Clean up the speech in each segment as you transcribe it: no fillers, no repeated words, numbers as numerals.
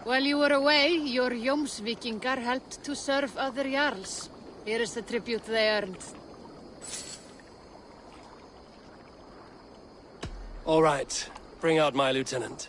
While you were away, your Jomsvikingar helped to serve other Jarls. Here is the tribute they earned. All right. Bring out my lieutenant.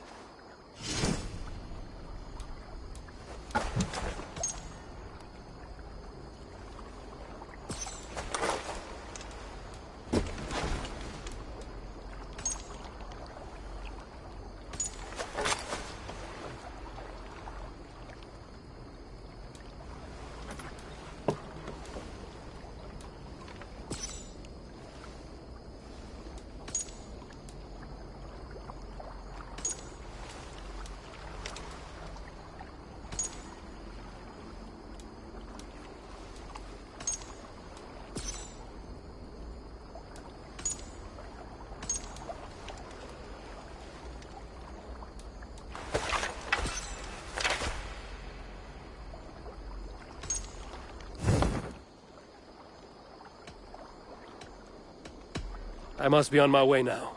I must be on my way now.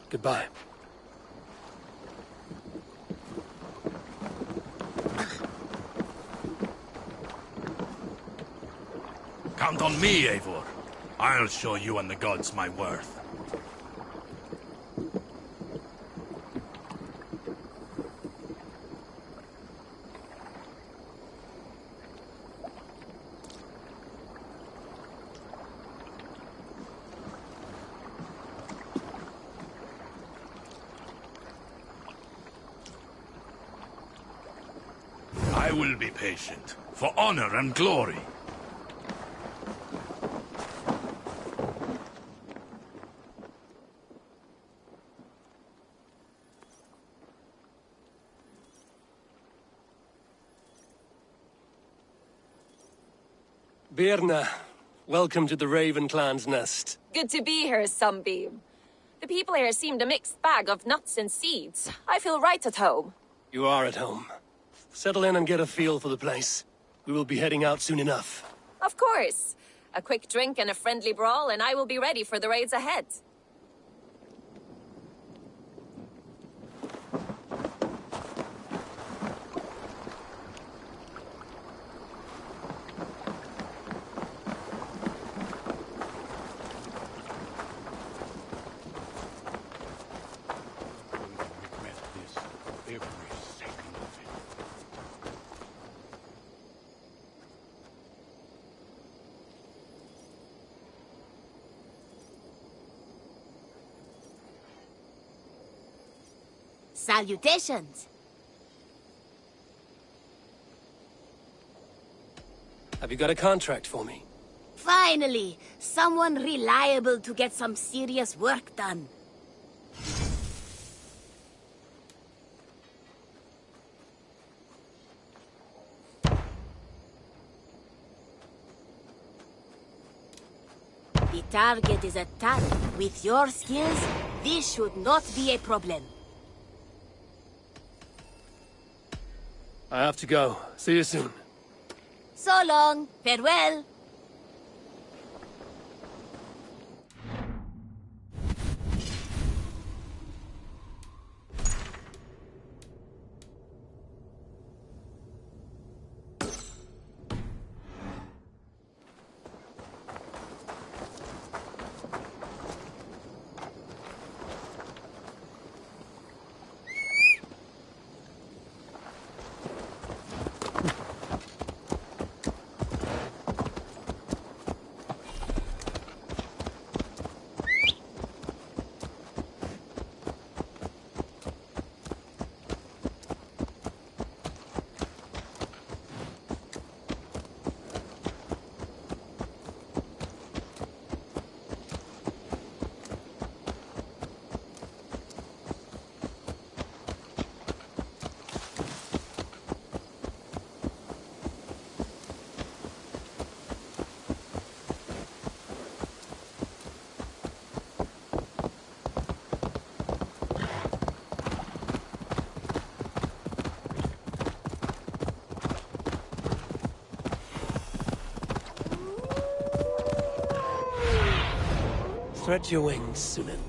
Goodbye. Count on me, Eivor. I'll show you and the gods my worth. I will be patient, for honor and glory. Birna, welcome to the Raven Clan's nest. Good to be here, Sunbeam. The people here seemed a mixed bag of nuts and seeds. I feel right at home. You are at home. Settle in and get a feel for the place. We will be heading out soon enough. Of course. A quick drink and a friendly brawl, and I will be ready for the raids ahead. Salutations! Have you got a contract for me? Finally! Someone reliable to get some serious work done. The target is attacked. With your skills, this should not be a problem. I have to go. See you soon. So long. Farewell. Stretch your wings, Sunan.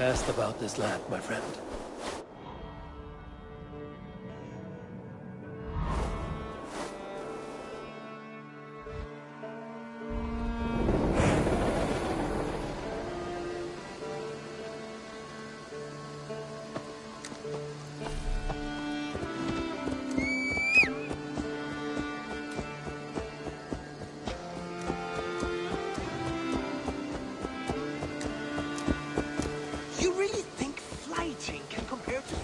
Cast about this land, my friend. You really think flighting can compare to...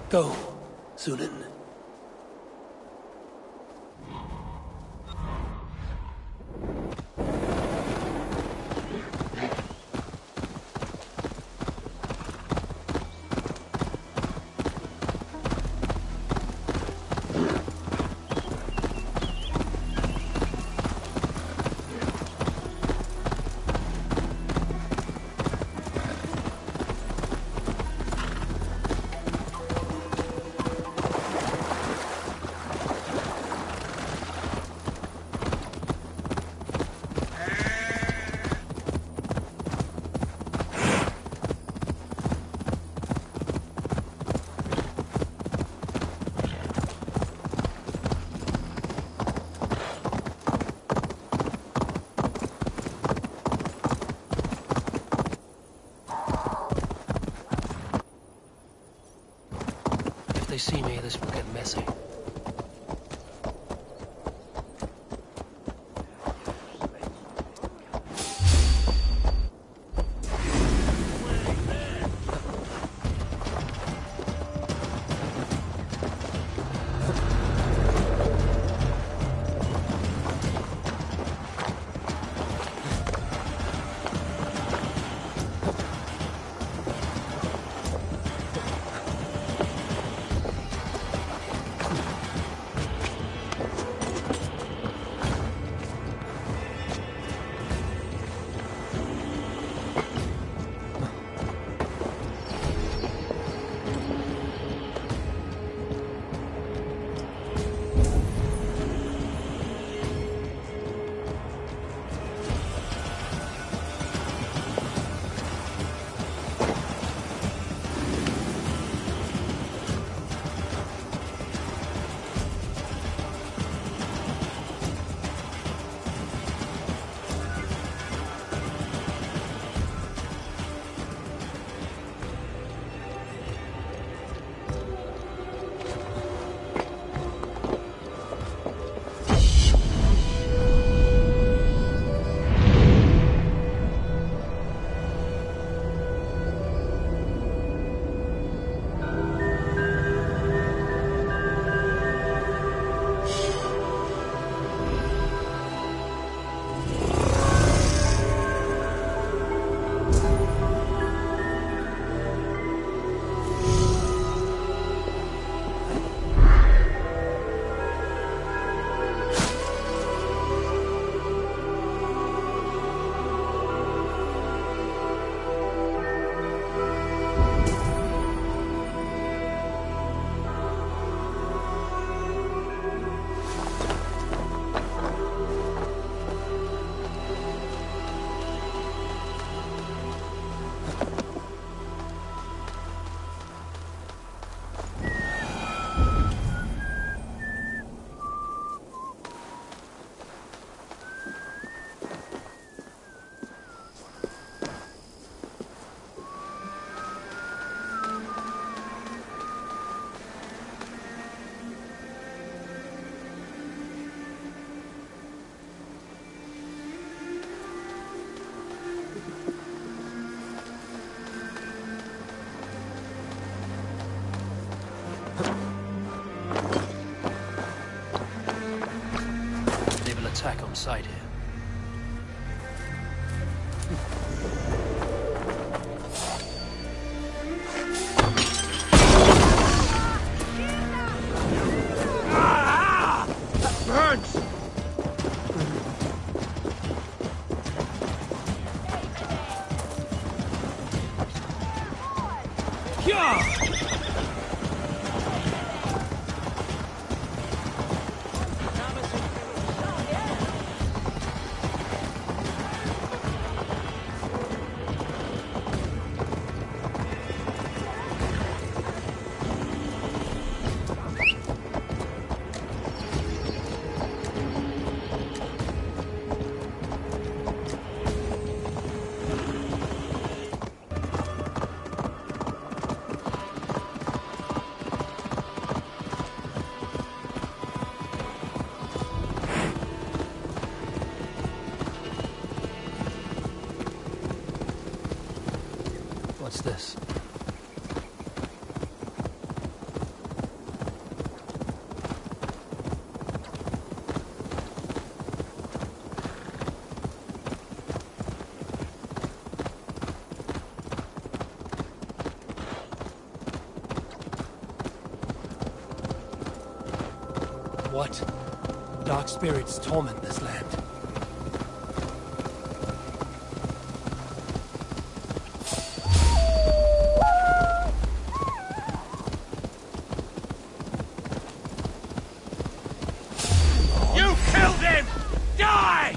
Go, Sunan. they see me, this will get messy. Attack on sight here. That burns! Yeah! What's this? What? Dark spirits torment this land. You killed him! Die!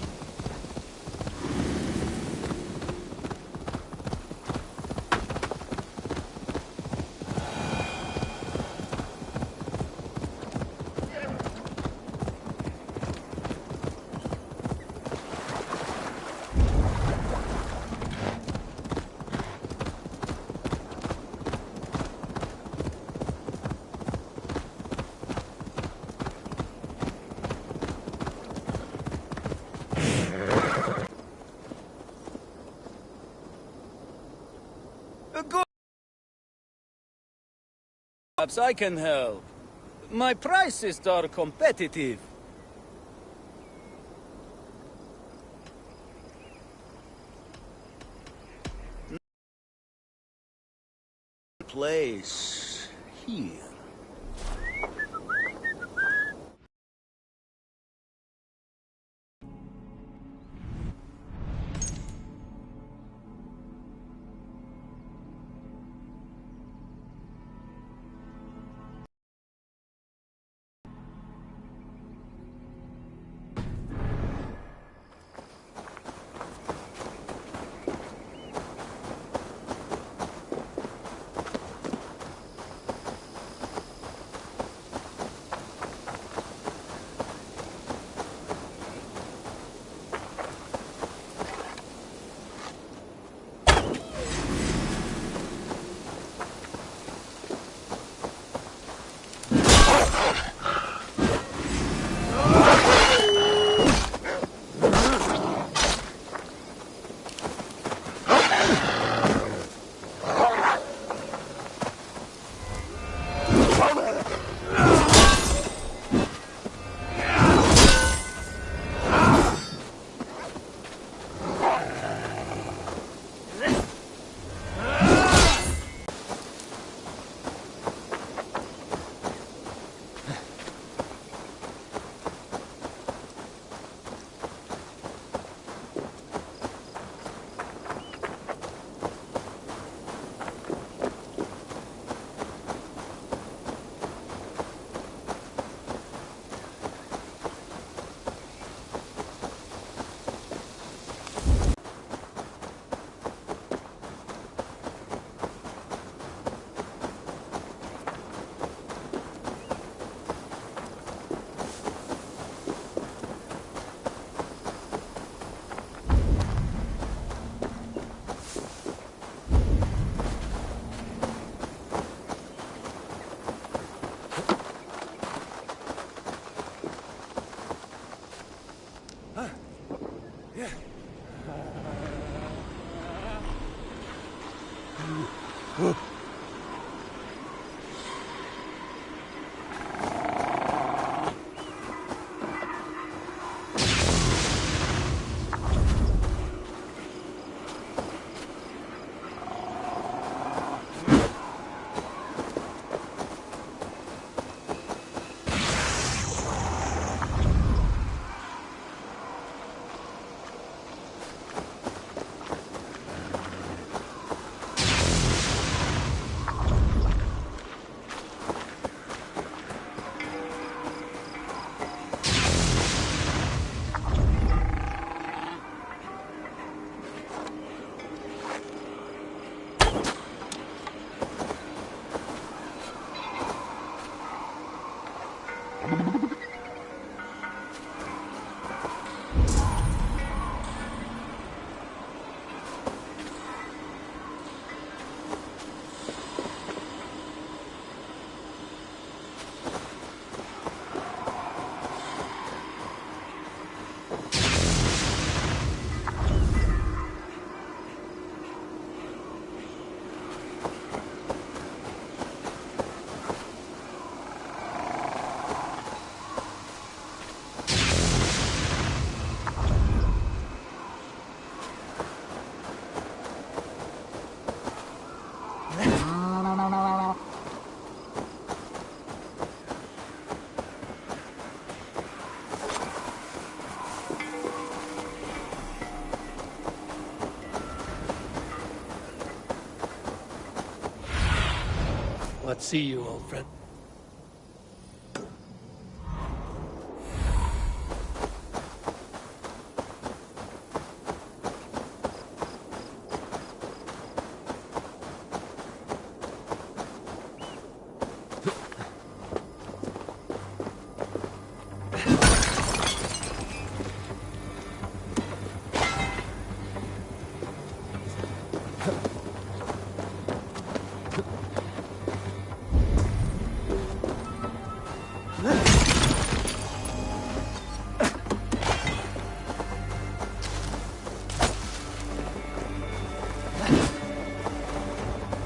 Perhaps I can help. My prices are competitive. Place here. Let's see you, old friend.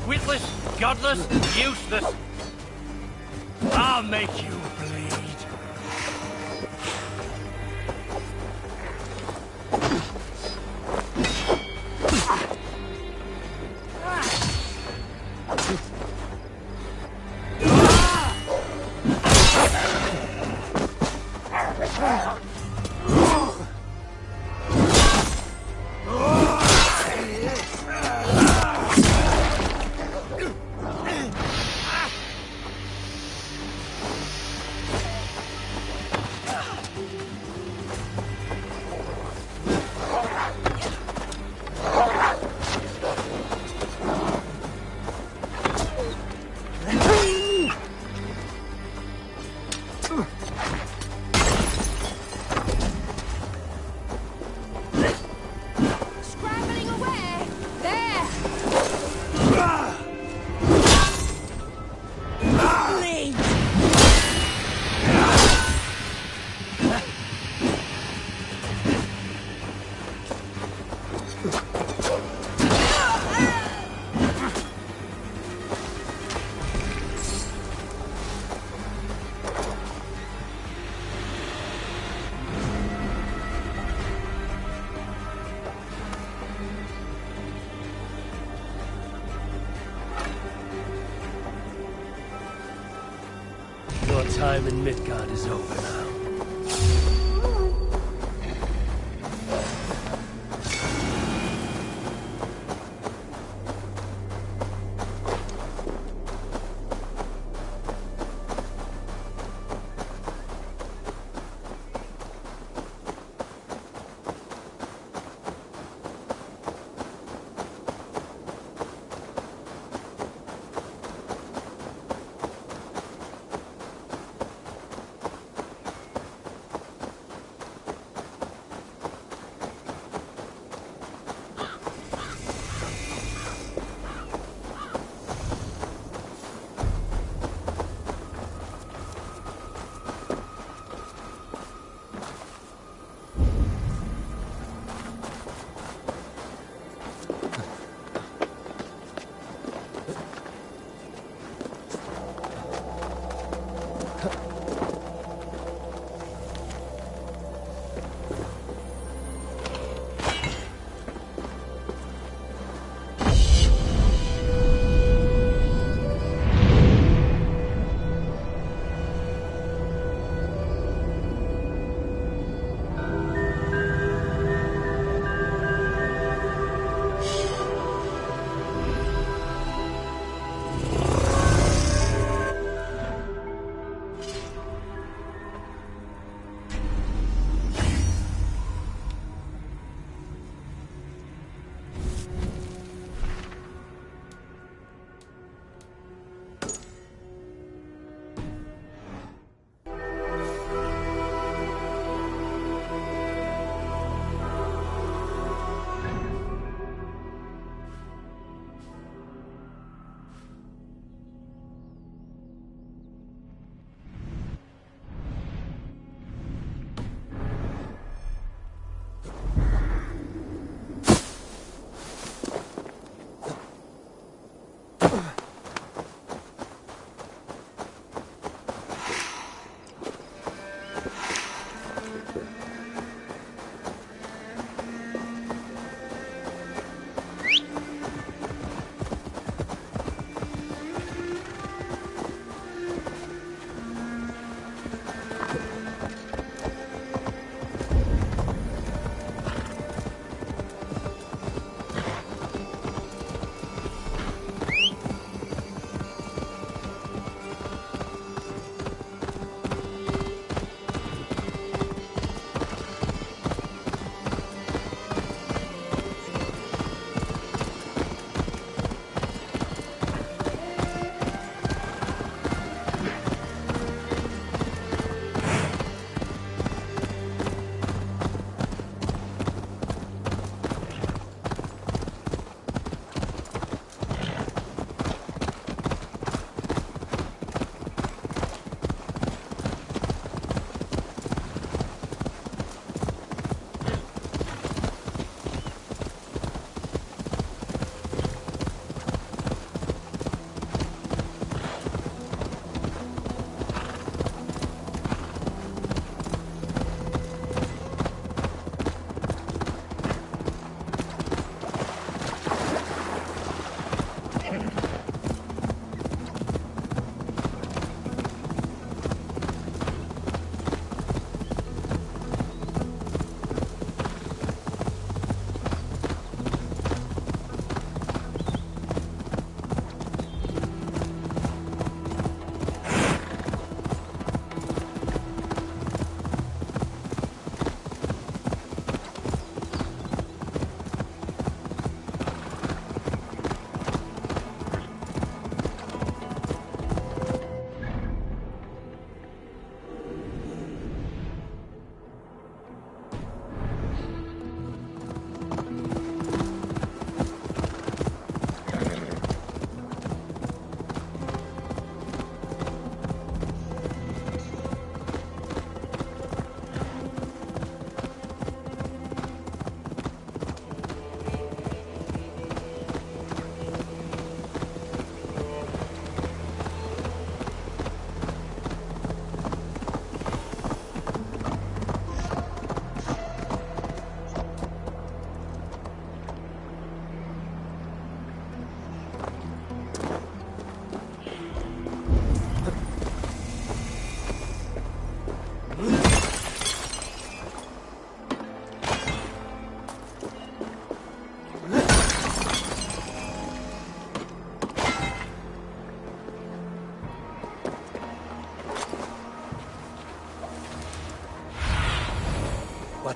Witless, godless, useless. I'll make you bleed. Scrambling away! There! Your time in Midgard is over now.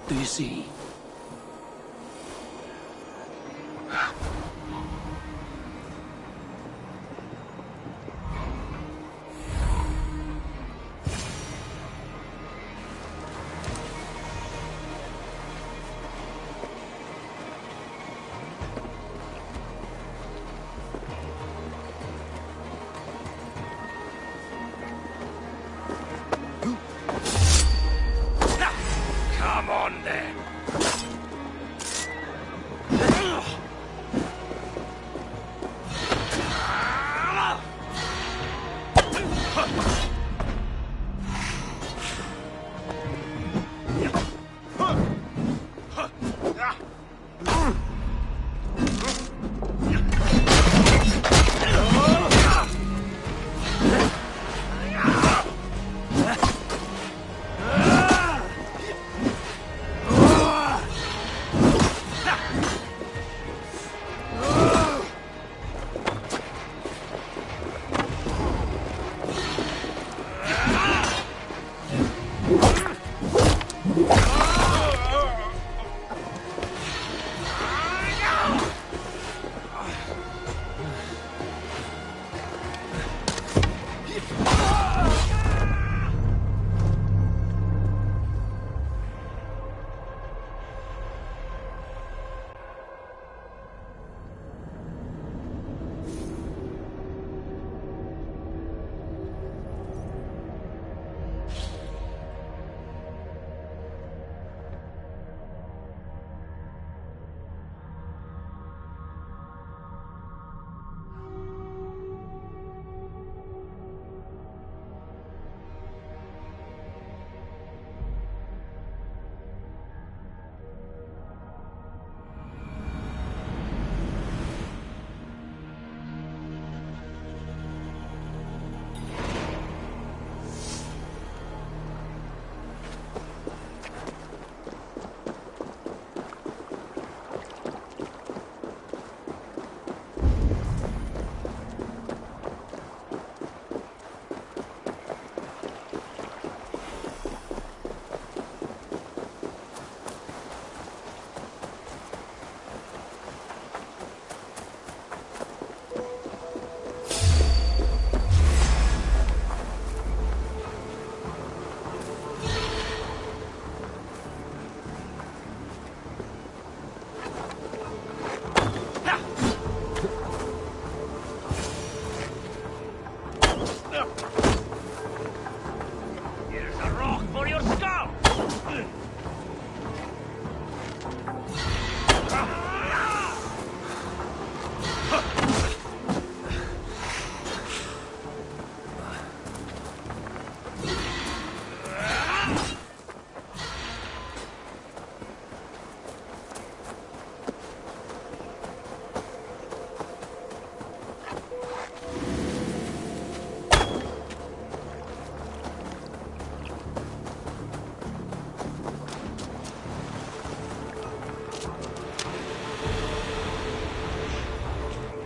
do you see? Come on then.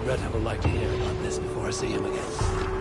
Greta will like to hear about this before I see him again.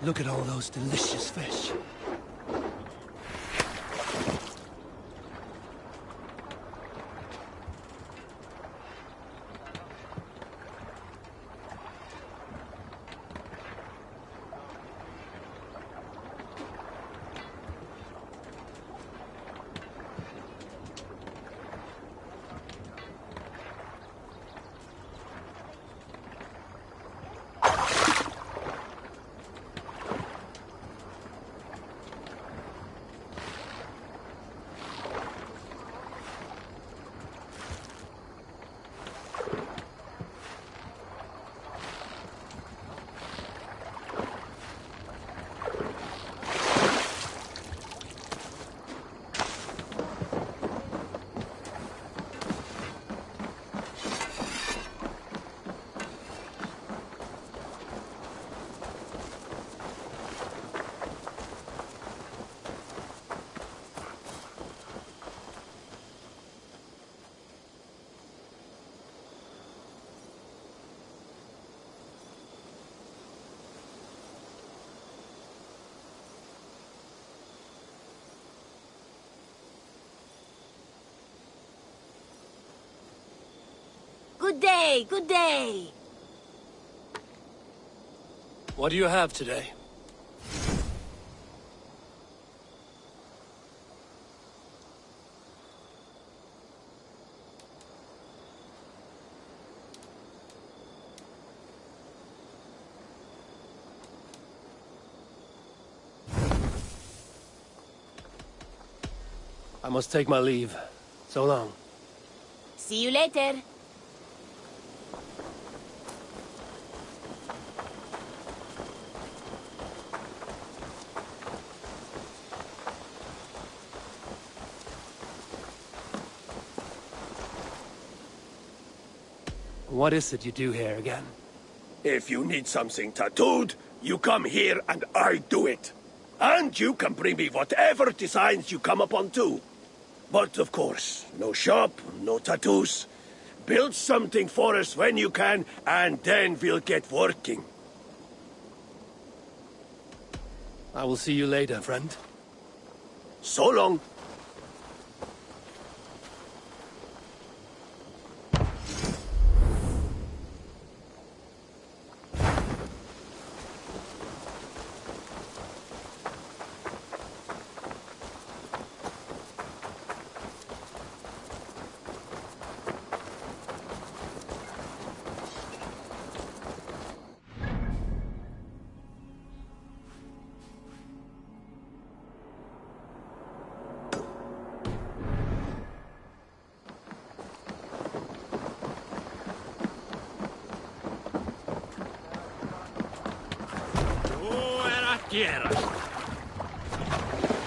Look at all those delicious fish. Good day, good day. What do you have today? I must take my leave. So long. See you later. What is it you do here again? If you need something tattooed, you come here and I do it. And you can bring me whatever designs you come upon too. But of course, no shop, no tattoos. Build something for us when you can, and then we'll get working. I will see you later, friend. So long.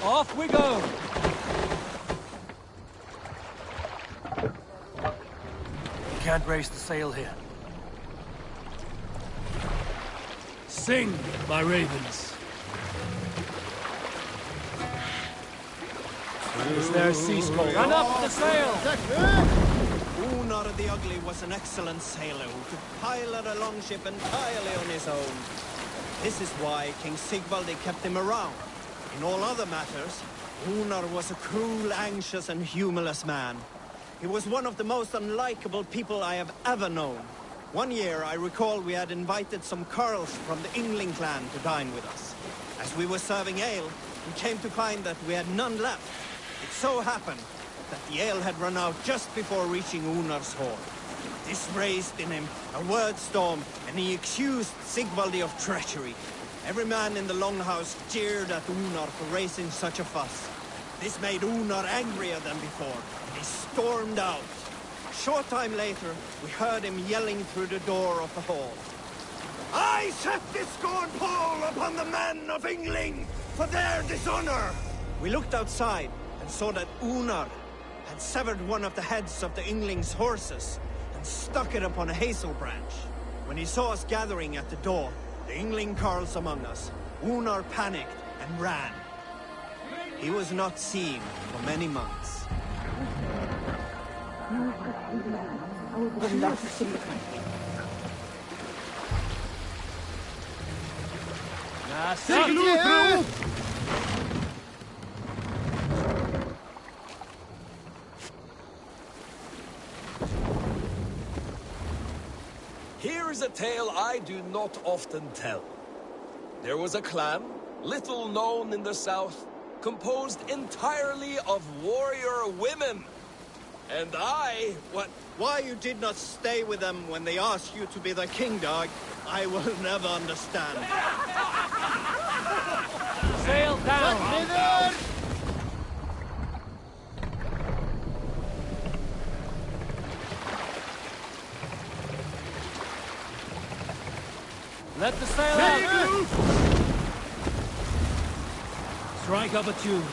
Off we go! You can't raise the sail here. Sing, my ravens. Is there a sea scold? Run up the sail! Unar the Ugly was an excellent sailor who could pilot a longship entirely on his own. This is why King Sigvaldi kept him around. In all other matters, Unar was a cruel, anxious, and humorless man. He was one of the most unlikable people I have ever known. One year, I recall we had invited some Carls from the Yngling clan to dine with us. As we were serving ale, we came to find that we had none left. It so happened that the ale had run out just before reaching Unar's hall. This raised in him a word storm, and he accused Sigvaldi of treachery. Every man in the longhouse jeered at Unar for raising such a fuss. This made Unar angrier than before, and he stormed out. A short time later, we heard him yelling through the door of the hall. I set this scorn pall upon the men of Yngling for their dishonor! We looked outside and saw that Unar had severed one of the heads of the Yngling's horses and stuck it upon a hazel branch. When he saw us gathering at the door, the Yngling Carls among us, Unar panicked and ran. He was not seen for many months. Here is a tale I do not often tell. There was a clan, little known in the south, composed entirely of warrior women. And I, Why you did not stay with them when they asked you to be the king, dog, I will never understand. Sail down! Let the sail out! Strike up a tune.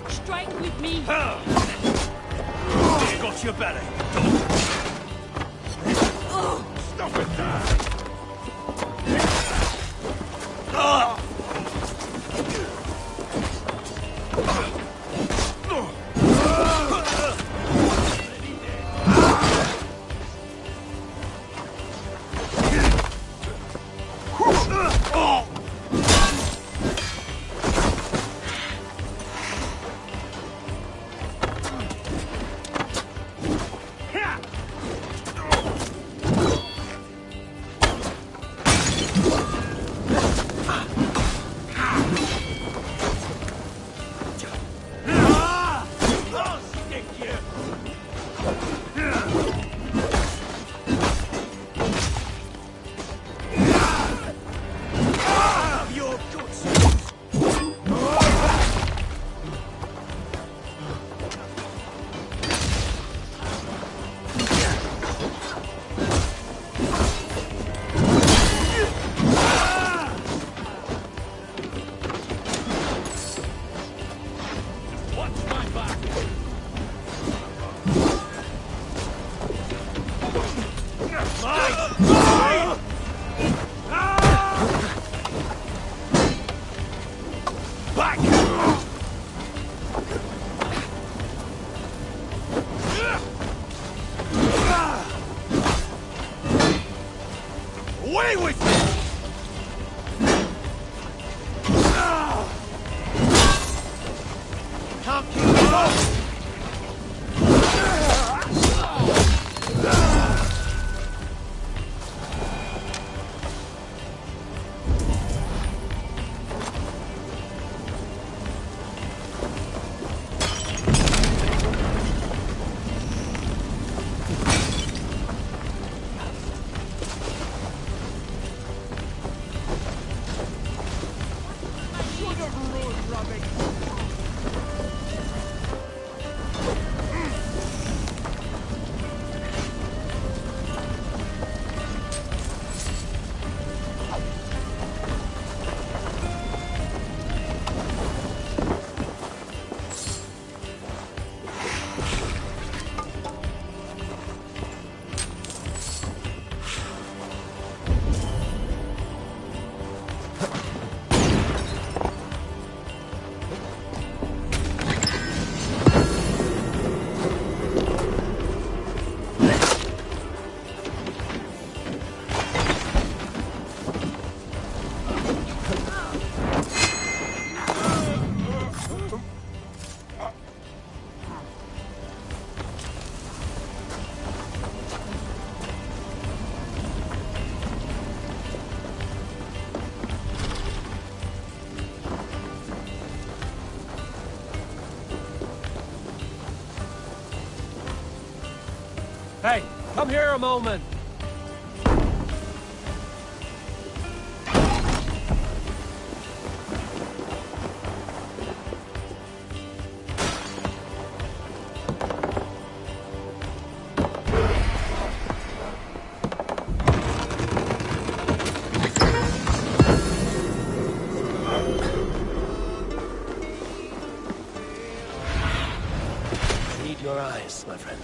Strike with me! Got your belly. Stop it now! Away with you! Can't keep it up! Hey, come here a moment. meet your eyes, my friend.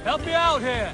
Help me out here!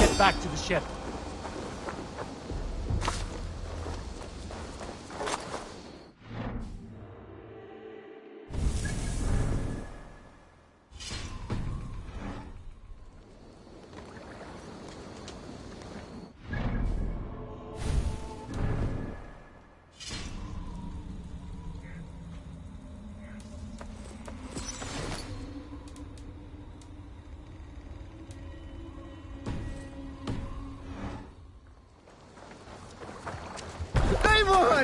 Get back to the ship. Eivor!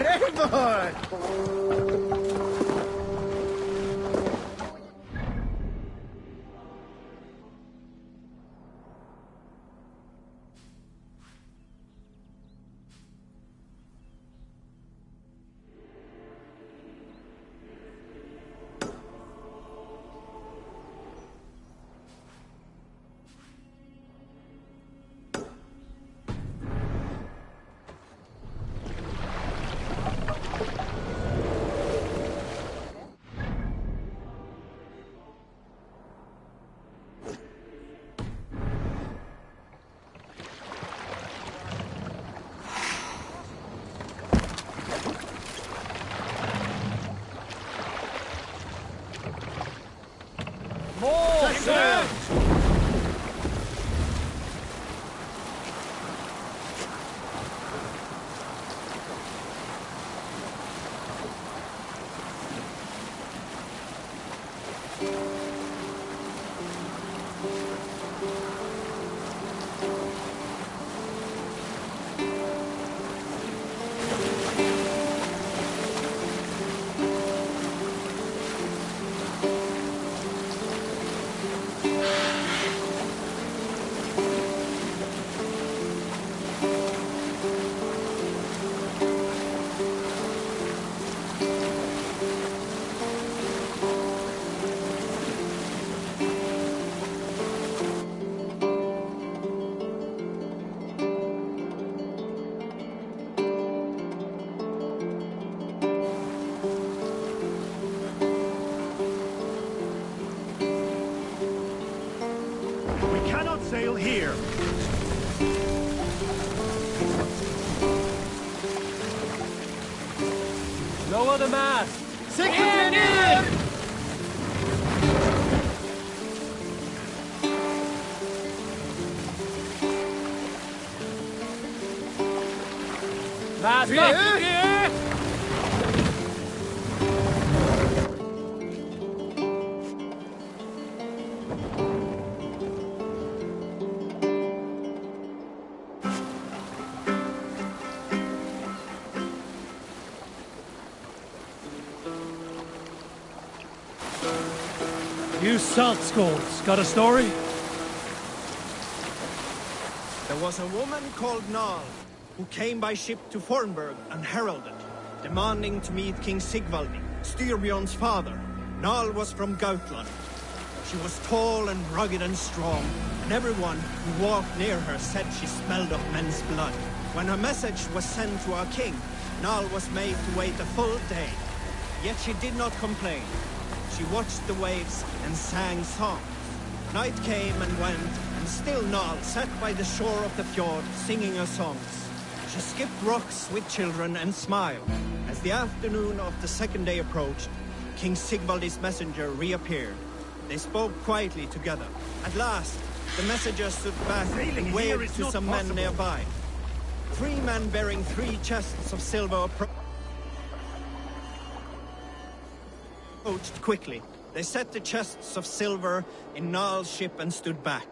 Sail here. Lower the mast! Second in! Mast up! Here! You salt skulls, got a story? There was a woman called Nal, who came by ship to Fornburg and heralded, demanding to meet King Sigvaldi, Styrbjorn's father. Nal was from Gautland. She was tall and rugged and strong, and everyone who walked near her said she smelled of men's blood. When a message was sent to our king, Nal was made to wait a full day. Yet she did not complain. She watched the waves and sang songs. Night came and went, and still Nal sat by the shore of the fjord singing her songs. She skipped rocks with children and smiled. As the afternoon of the second day approached, King Sigvaldi's messenger reappeared. They spoke quietly together. At last, the messenger stood back and waved to some men nearby. 3 men bearing 3 chests of silver approached quickly. They set the chests of silver in Nal's ship and stood back.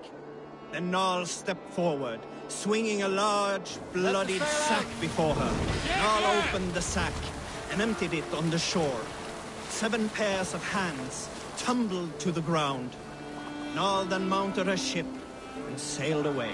Then Nal stepped forward, swinging a large, bloodied sack before her. Nal opened the sack and emptied it on the shore. 7 pairs of hands tumbled to the ground. Nal then mounted her ship and sailed away.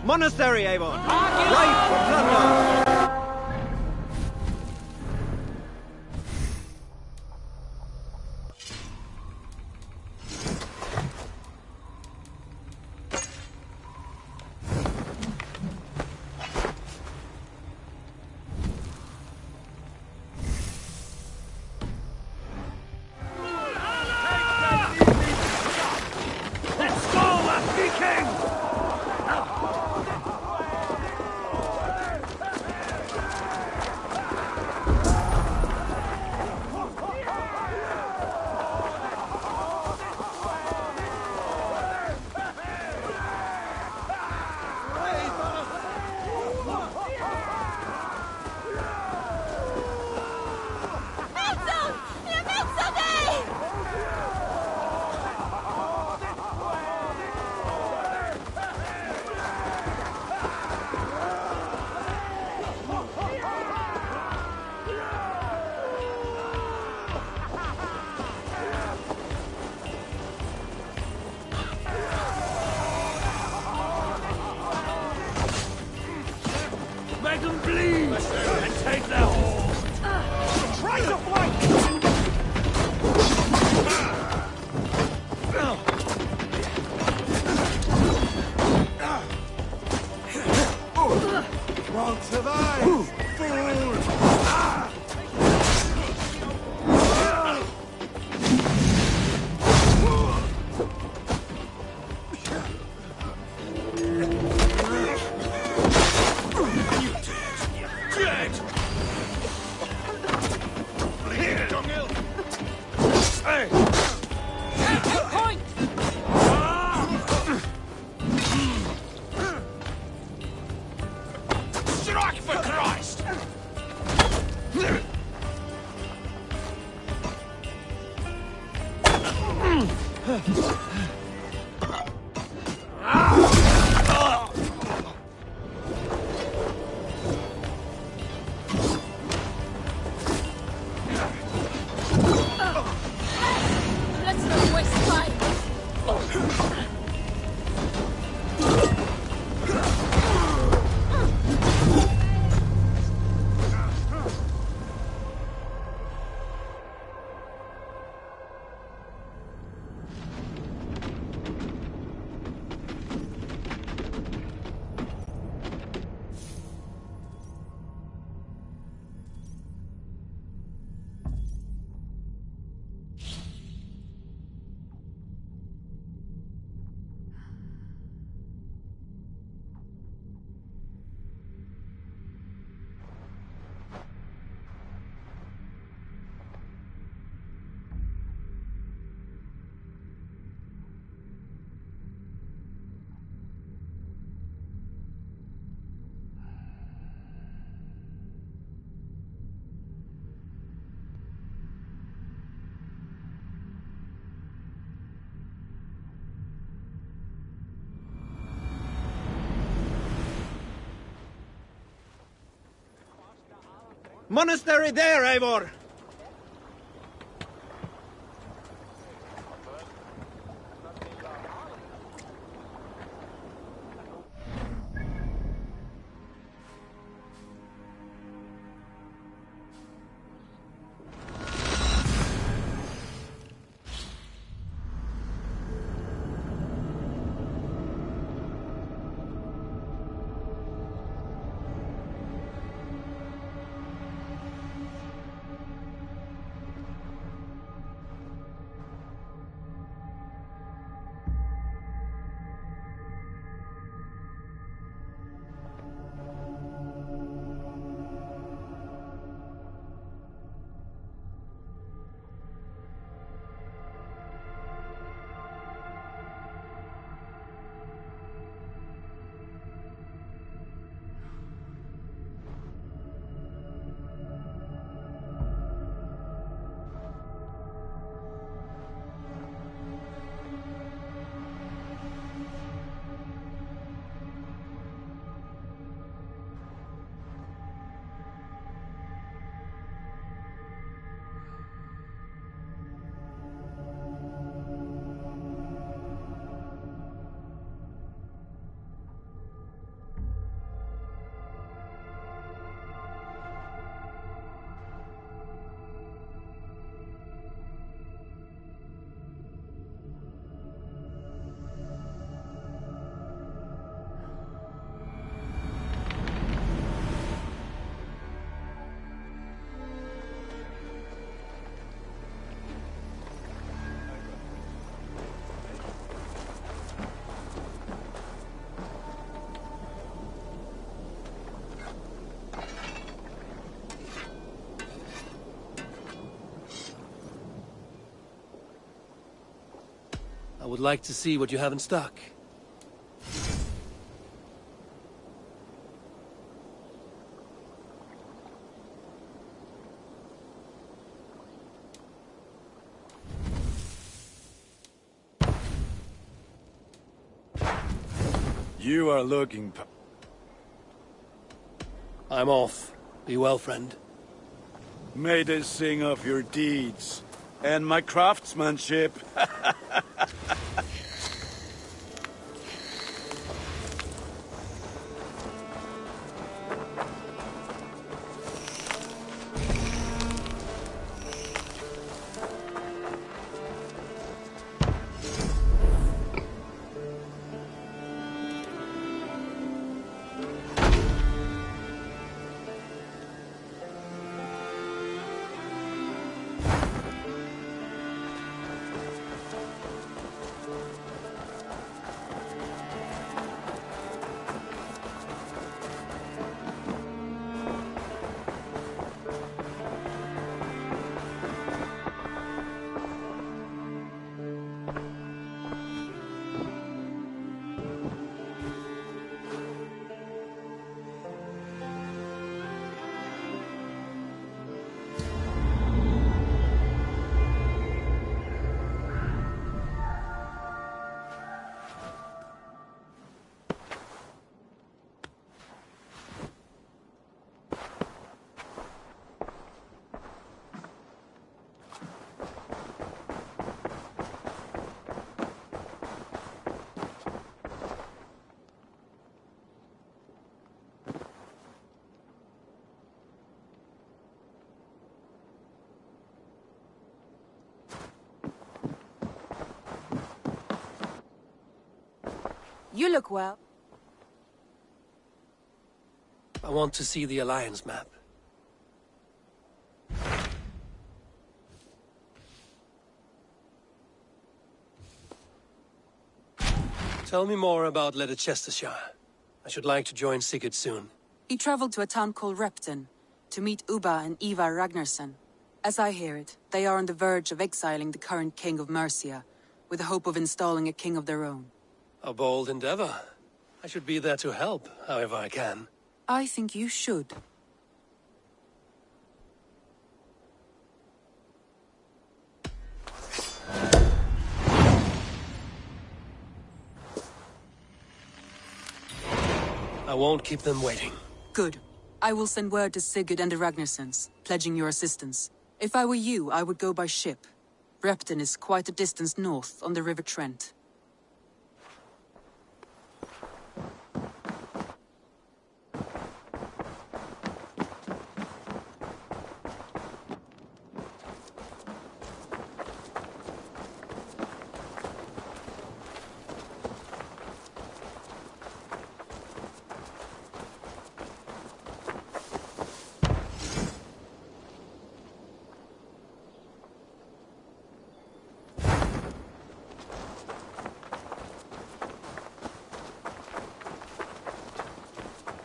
Monastery, Eivor! Right for plunder! Make them bleed! And take their horse! Try to fight! Won't survive! Fool! Strike for Christ! Let's not waste time. Monastery there, Eivor! would like to see what you have in stock. You are looking... I'm off. Be well, friend. May they sing of your deeds and my craftsmanship. You look well. I want to see the Alliance map. Tell me more about Leicestershire. I should like to join Sigurd soon. He traveled to a town called Repton to meet Ubba and Ivar Ragnarsson. As I hear it, they are on the verge of exiling the current king of Mercia, with the hope of installing a king of their own. A bold endeavor. I should be there to help, however I can. I think you should. I won't keep them waiting. Good. I will send word to Sigurd and the Ragnarssons, pledging your assistance. If I were you, I would go by ship. Repton is quite a distance north on the River Trent.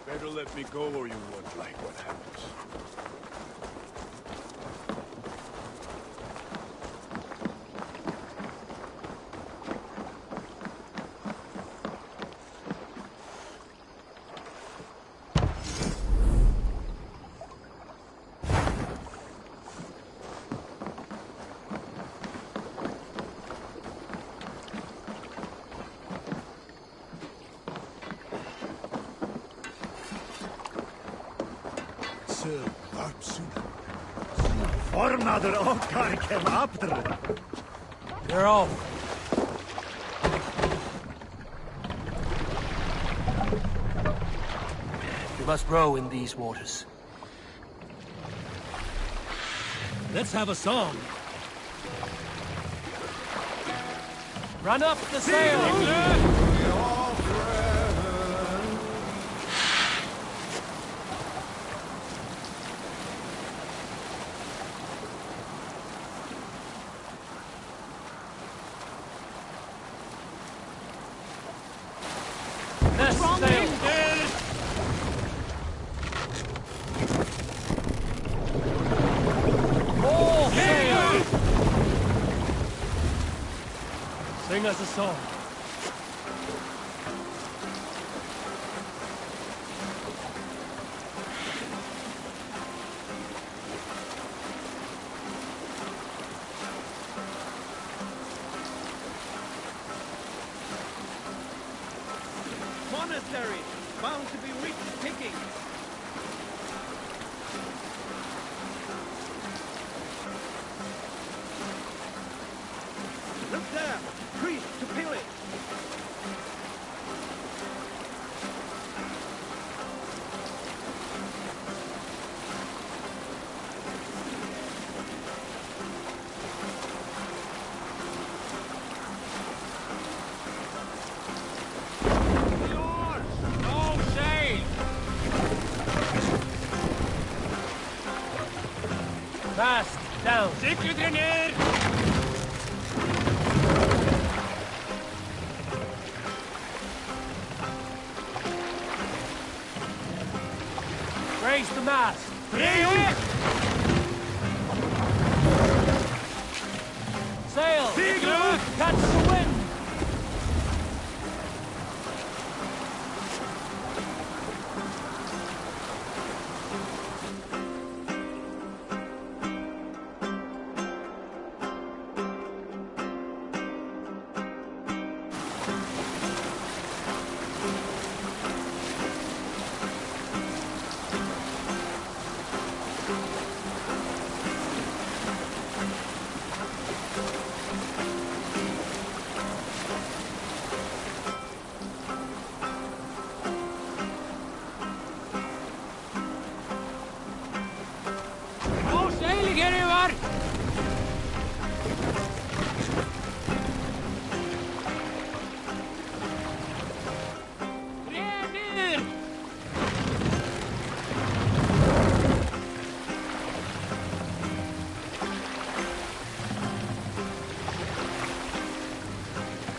Better let me go or you won't like what happens. You're off. You must row in these waters. Let's have a song. Run up the sail! Sing bring us a song. Monastery, bound to be rich pickings. Look there, priest to pillage. Fast, down. Raise the mast. Sail. Catch the wind.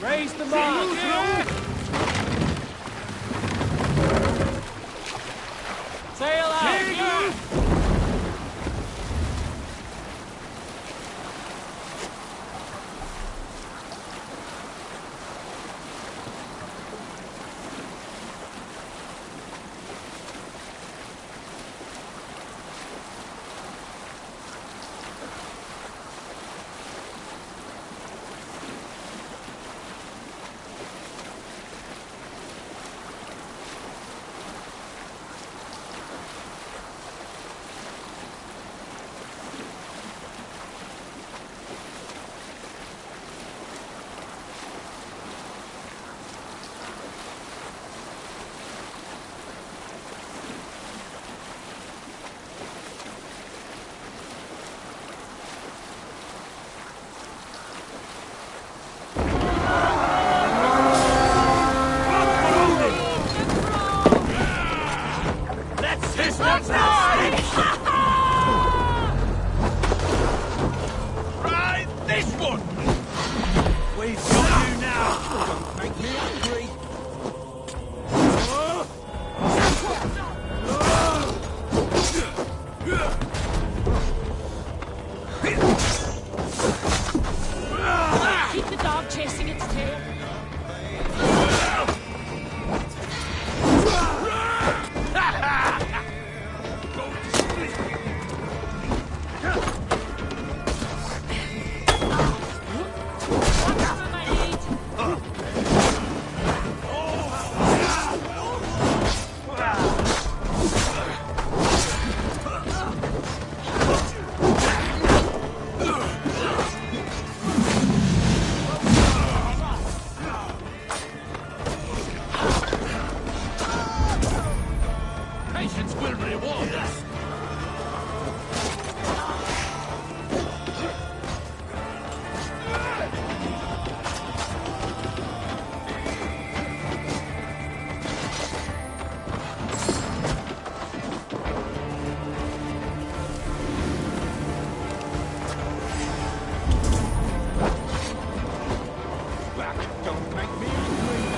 Raise the mast. Sail out. Keep the dog chasing its tail.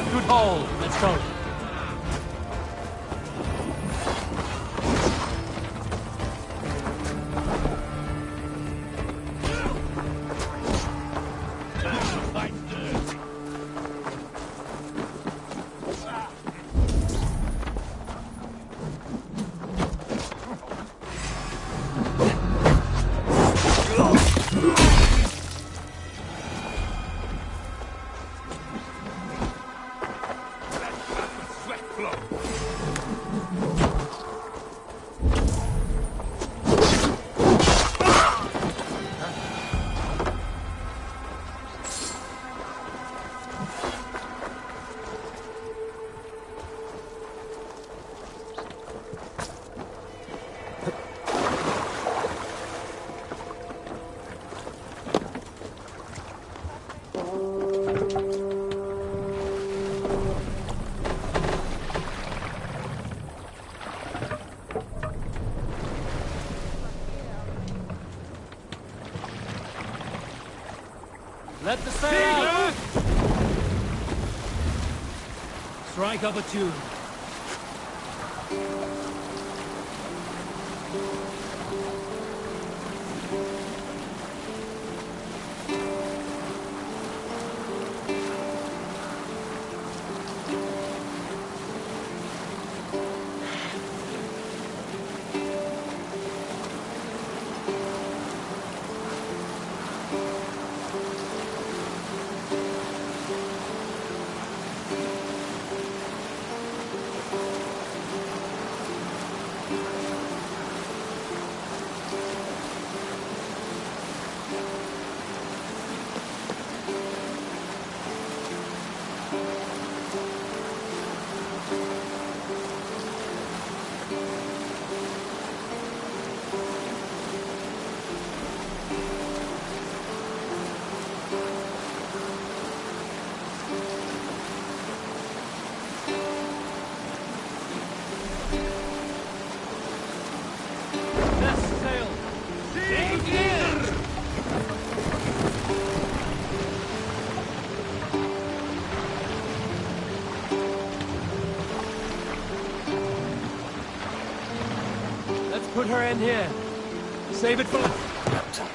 Good haul. Let's go. Let the sail out! Strike up a tune. Put her in here. Save it for... Captain,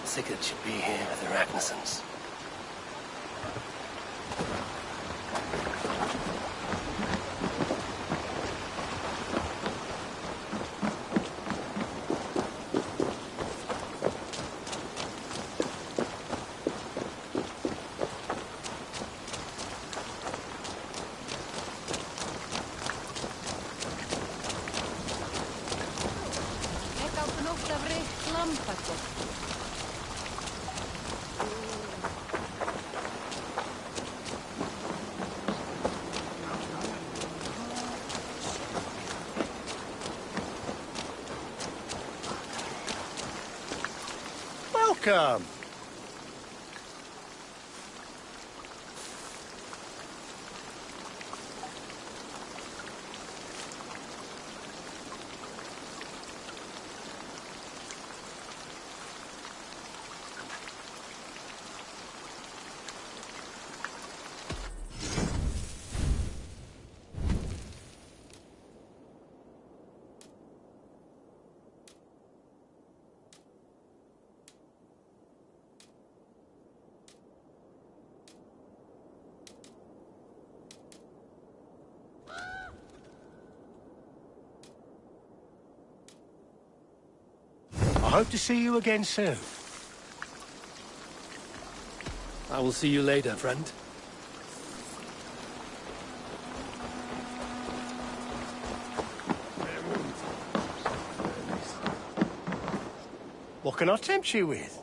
Sigurd should be here with the Ragnarsons. Welcome. I hope to see you again soon. I will see you later, friend. What can I tempt you with?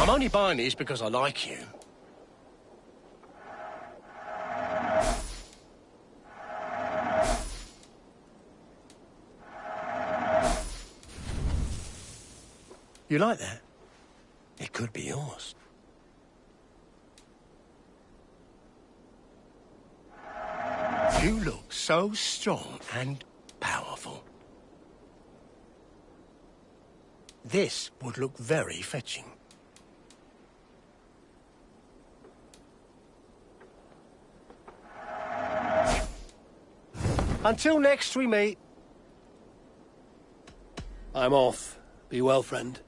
I'm only buying these because I like you. You like that? It could be yours. You look so strong and powerful. This would look very fetching. Until next we meet. I'm off. Be well, friend.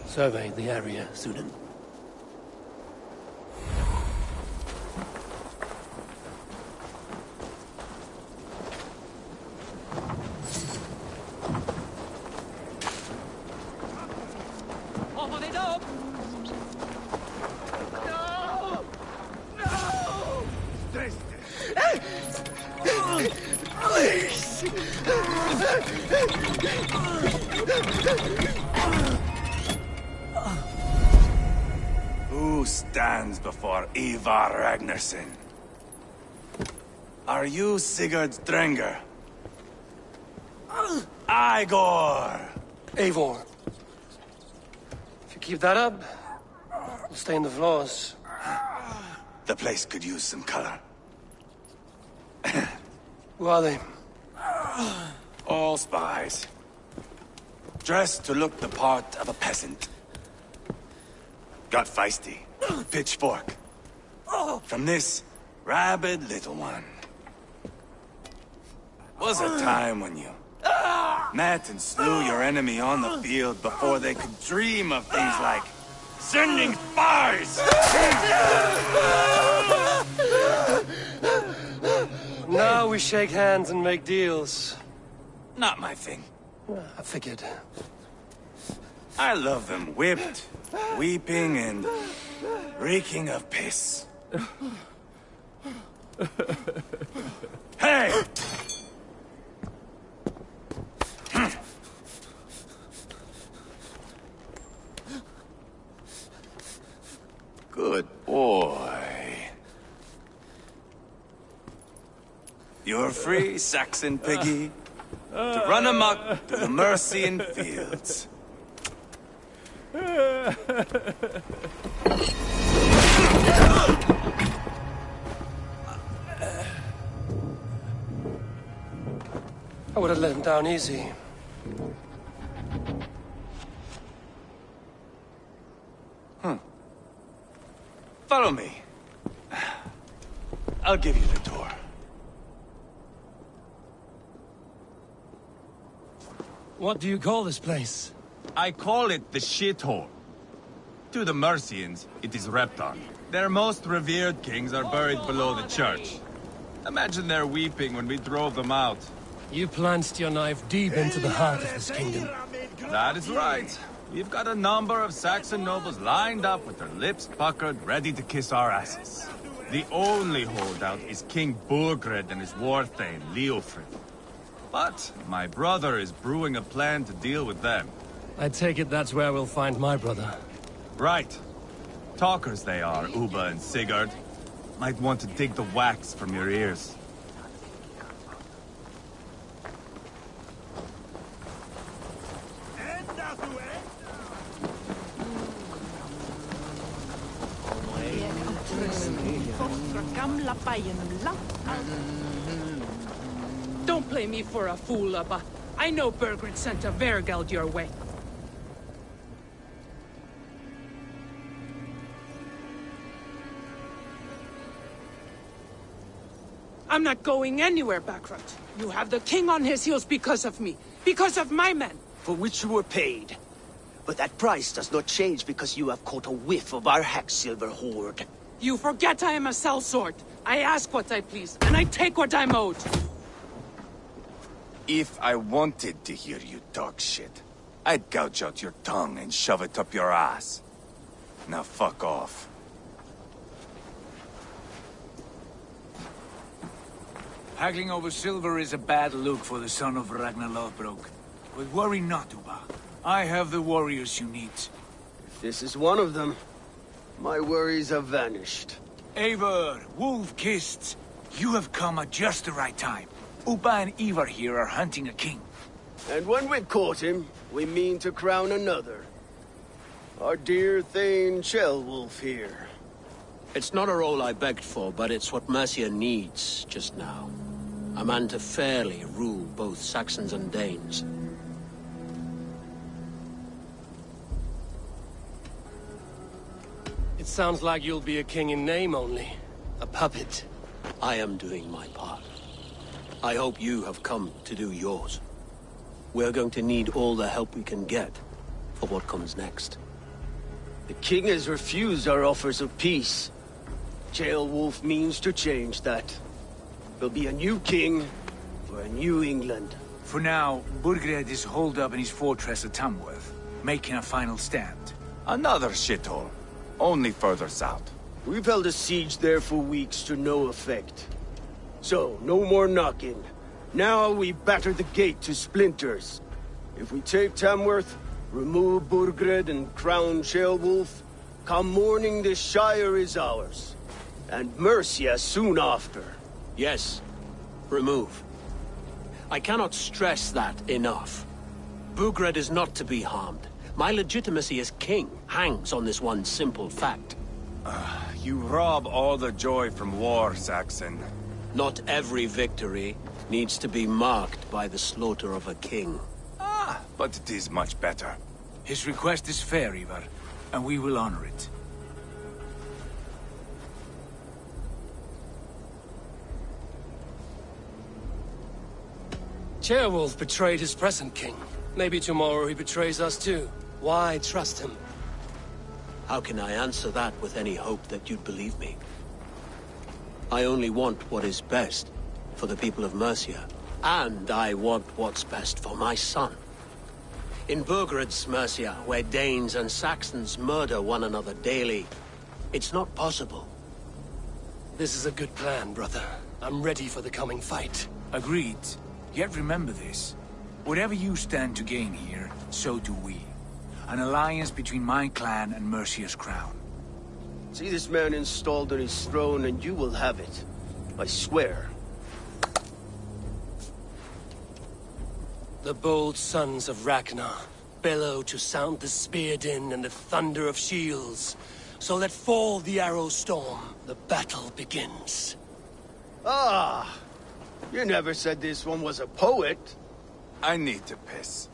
Survey the area, Sudan. Off they go! Stop! No! No! Please! Who stands before Ivar Ragnarsson? Are you Sigurd Drenger? Igor! Eivor. If you keep that up, we'll stay in the floors. The place could use some color. Who are they? All spies. Dressed to look the part of a peasant. Got feisty. Pitchfork. From this rabid little one. Was a time when you met and slew your enemy on the field before they could dream of things like sending spies! Now we shake hands and make deals. Not my thing. I figured. I love them whipped, weeping, and reeking of piss. Hey! Good boy. You're free, Saxon piggy, to run amok through the Mercian fields. I would have let him down easy. Follow me. I'll give you the tour. What do you call this place? I call it the shithole. To the Mercians, it is Repton. Their most revered kings are buried below the church. Imagine their weeping when we drove them out. You plunged your knife deep into the heart of this kingdom. That is right. We've got a number of Saxon nobles lined up with their lips puckered, ready to kiss our asses. The only holdout is King Burgred and his warthane, Leofrid. But my brother is brewing a plan to deal with them. I take it that's where we'll find my brother. Right. Talkers they are, Uba and Sigurd. Might want to dig the wax from your ears. Don't play me for a fool, Abba. I know Burgred sent a Vergeld your way. I'm not going anywhere, Backrot. You have the king on his heels because of me. Because of my men. For which you were paid. But that price does not change because you have caught a whiff of our Hacksilver hoard. You forget I am a sellsword. I ask what I please, and I take what I'm owed. If I wanted to hear you talk shit, I'd gouge out your tongue and shove it up your ass. Now fuck off. Haggling over silver is a bad look for the son of Ragnar Lothbrok. But worry not, Uba. I have the warriors you need. If this is one of them, my worries have vanished. Eivor, Wolf-Kissed, you have come at just the right time. Uba and Ivar here are hunting a king. And when we've caught him, we mean to crown another. Our dear Thane Ceolwulf here. It's not a role I begged for, but it's what Mercia needs just now. A man to fairly rule both Saxons and Danes. It sounds like you'll be a king in name only. A puppet. I am doing my part. I hope you have come to do yours. We're going to need all the help we can get for what comes next. The king has refused our offers of peace. Ceolwulf means to change that. There'll be a new king for a new England. For now, Burgred is holed up in his fortress at Tamworth, making a final stand. Another shithole. Only further south. We've held a siege there for weeks to no effect. So, no more knocking. Now we batter the gate to splinters. If we take Tamworth, remove Burgred and crown Ceolwulf, come morning the Shire is ours. And Mercia soon after. Yes, remove. I cannot stress that enough. Burgred is not to be harmed. My legitimacy as king hangs on this one simple fact. You rob all the joy from war, Saxon. Not every victory needs to be marked by the slaughter of a king. But it is much better. His request is fair, Ivar, and we will honor it. Ceolwulf betrayed his present king. Maybe tomorrow he betrays us too. Why trust him? How can I answer that with any hope that you'd believe me? I only want what is best for the people of Mercia. And I want what's best for my son. In Burgred's Mercia, where Danes and Saxons murder one another daily, it's not possible. This is a good plan, brother. I'm ready for the coming fight. Agreed. Yet remember this. Whatever you stand to gain here, so do we. An alliance between my clan and Mercia's crown. See this man installed on his throne and you will have it. I swear. The bold sons of Ragnar bellow to sound the spear din and the thunder of shields. So let fall the arrow storm. The battle begins. Ah! You never said this one was a poet. I need to piss.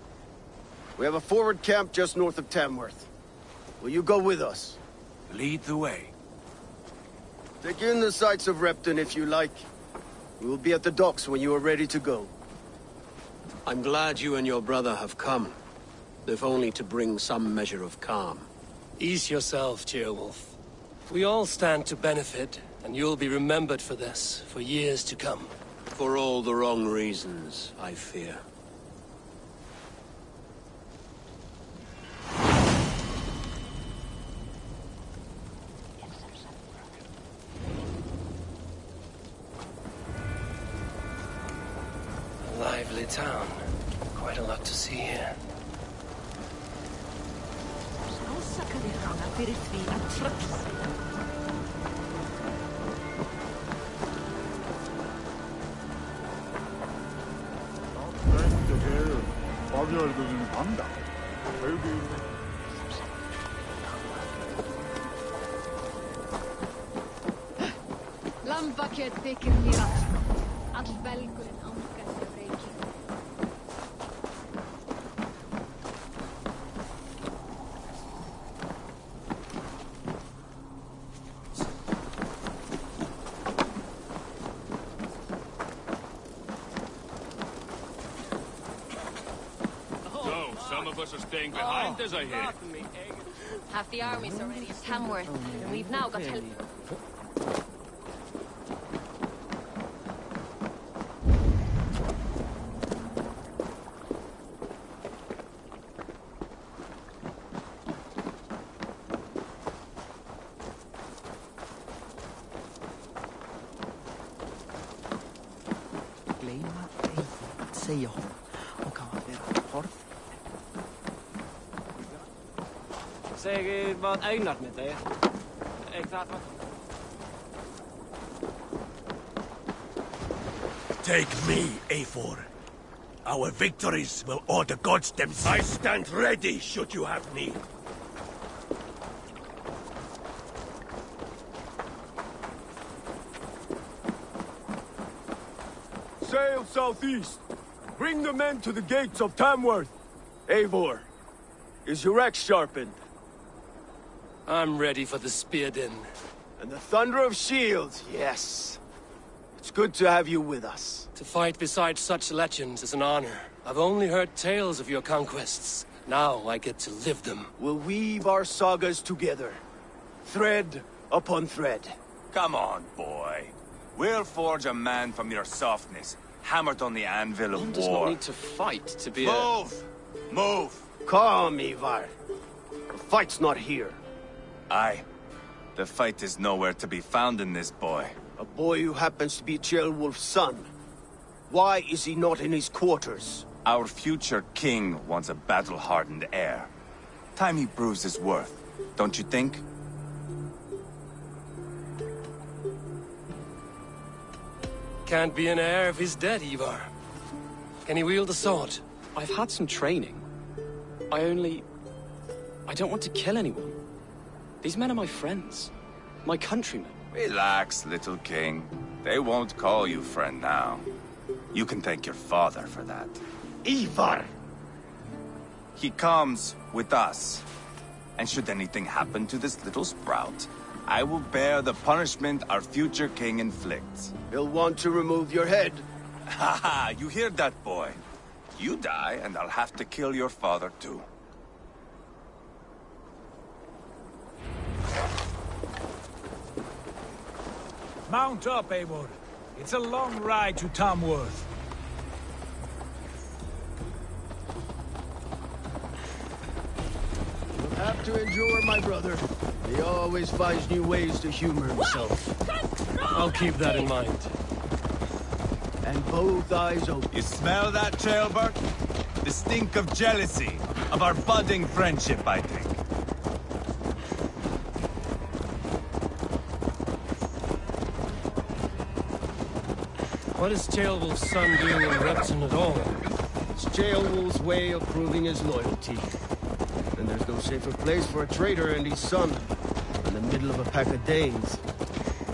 We have a forward camp just north of Tamworth. Will you go with us? Lead the way. Take in the sights of Repton if you like. We will be at the docks when you are ready to go. I'm glad you and your brother have come, if only to bring some measure of calm. Ease yourself, Ceolwulf. We all stand to benefit, and you'll be remembered for this, for years to come. For all the wrong reasons, I fear. A lively town. Quite a lot to see here. Lambaket þykir mér all belgurinn angast af reiki. So, some of us are staying behind, as I hear. Half the army's already at Tamworth, and we've now got help. Säger hon. Och kan vara hård. Säg vad ägnat med det. Take me, Eivor. Our victories will awe the gods themselves. I stand ready, should you have need. Sail southeast. Bring the men to the gates of Tamworth. Eivor, is your axe sharpened? I'm ready for the spear din. And the thunder of shields, yes. It's good to have you with us. To fight beside such legends is an honor. I've only heard tales of your conquests. Now I get to live them. We'll weave our sagas together. Thread upon thread. Come on, boy. We'll forge a man from your softness, hammered on the anvil of One war. does not need to fight to be Move! Move! Calm, Ivar. The fight's not here. Aye. The fight is nowhere to be found in this boy. A boy who happens to be Ceolwulf's son. Why is he not in his quarters? Our future king wants a battle-hardened heir. Time he proves his worth, don't you think? Can't be an heir if he's dead, Ivar. Can he wield a sword? I've had some training. I don't want to kill anyone. These men are my friends. My countrymen. Relax, little king. They won't call you friend now. You can thank your father for that. Ivar! He comes with us. And should anything happen to this little sprout, I will bear the punishment our future king inflicts. He'll want to remove your head. Ha ha! You hear that, boy? You die, and I'll have to kill your father, too. Mount up, Eivor. It's a long ride to Tamworth. You'll have to endure, my brother. He always finds new ways to humor himself. I'll keep that in mind. And both eyes open. You smell that, Ceolbert? The stink of jealousy, of our budding friendship, I think. What is Ceolwulf's son doing in Repton at all? It's Ceolwulf's way of proving his loyalty. And there's no safer place for a traitor and his son in the middle of a pack of Danes.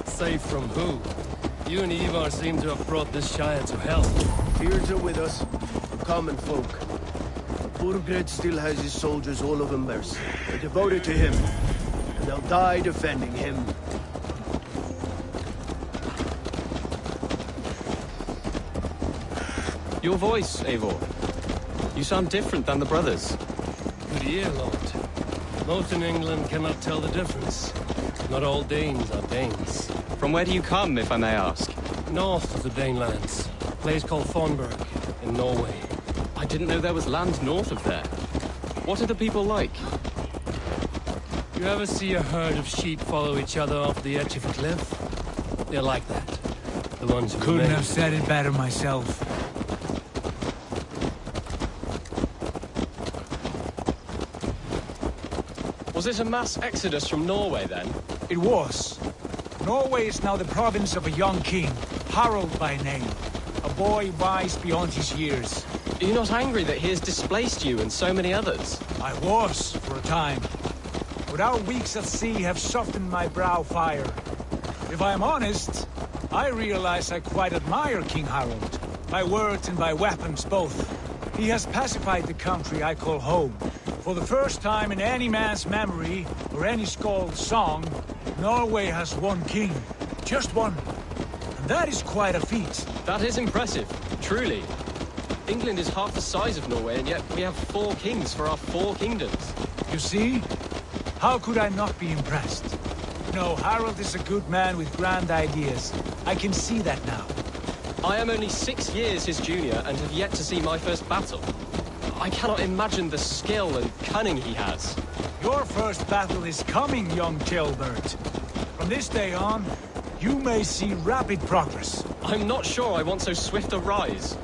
Safe from who? You and Ivar seem to have brought this Shire to hell. Fears are with us, the common folk. But Burgred still has his soldiers all over Mercia. They're devoted to him, and they'll die defending him. Your voice, Eivor. You sound different than the brothers. Good ear, Lord. Most in England cannot tell the difference. Not all Danes are Danes. From where do you come, if I may ask? North of the Danelands. A place called Thornburg, in Norway. I didn't know there was land north of there. What are the people like? You ever see a herd of sheep follow each other off the edge of a cliff? They're like that. The ones who Couldn't remain. have said it better myself. Was it a mass exodus from Norway, then? It was. Norway is now the province of a young king, Harald by name. A boy wise beyond his years. Are you not angry that he has displaced you and so many others? I was, for a time. But our weeks at sea have softened my brow fire. If I am honest, I realize I quite admire King Harald. By words and by weapons both. He has pacified the country I call home. For the first time in any man's memory, or any skald's song, Norway has one king. Just one. And that is quite a feat. That is impressive, truly. England is half the size of Norway, and yet we have 4 kings for our 4 kingdoms. You see? How could I not be impressed? No, Harald is a good man with grand ideas. I can see that now. I am only 6 years his junior, and have yet to see my first battle. I cannot imagine the skill and cunning he has. Your first battle is coming, young Ceolbert. From this day on, you may see rapid progress. I'm not sure I want so swift a rise.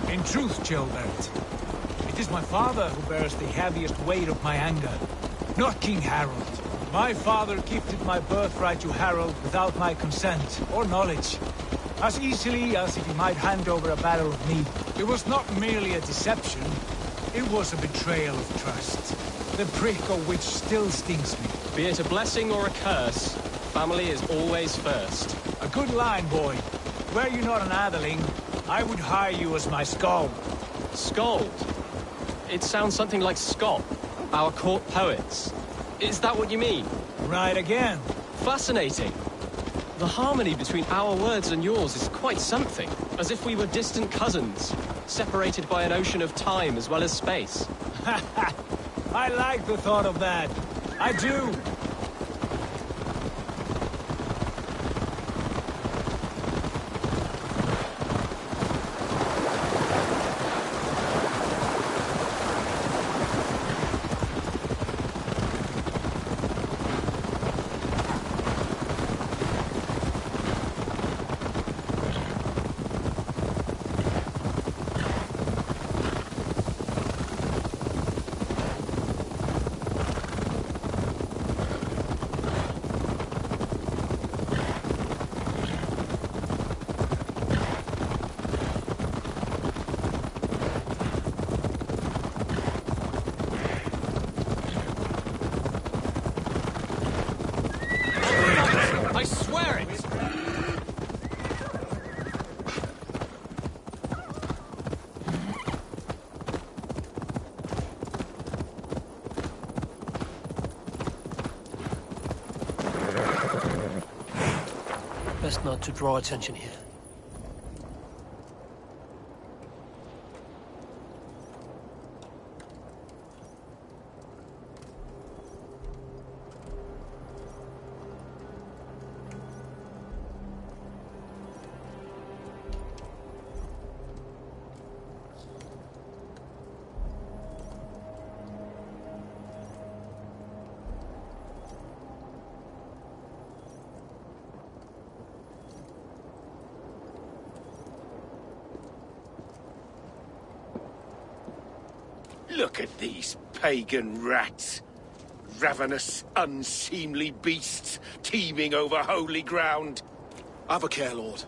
In truth, Ceolbert, it is my father who bears the heaviest weight of my anger, not King Harald. My father gifted my birthright to Harald without my consent or knowledge. As easily as if he might hand over a barrel of meat. It was not merely a deception, it was a betrayal of trust. The prick of which still stings me. Be it a blessing or a curse, family is always first. A good line, boy. Were you not an atheling, I would hire you as my skald. Skald? It sounds something like Scott, our court poets. Is that what you mean? Right again. Fascinating. The harmony between our words and yours is quite something. As if we were distant cousins, separated by an ocean of time as well as space. I like the thought of that. I do. not to draw attention here. Look at these pagan rats. Ravenous, unseemly beasts teeming over holy ground. Have a care, Lord.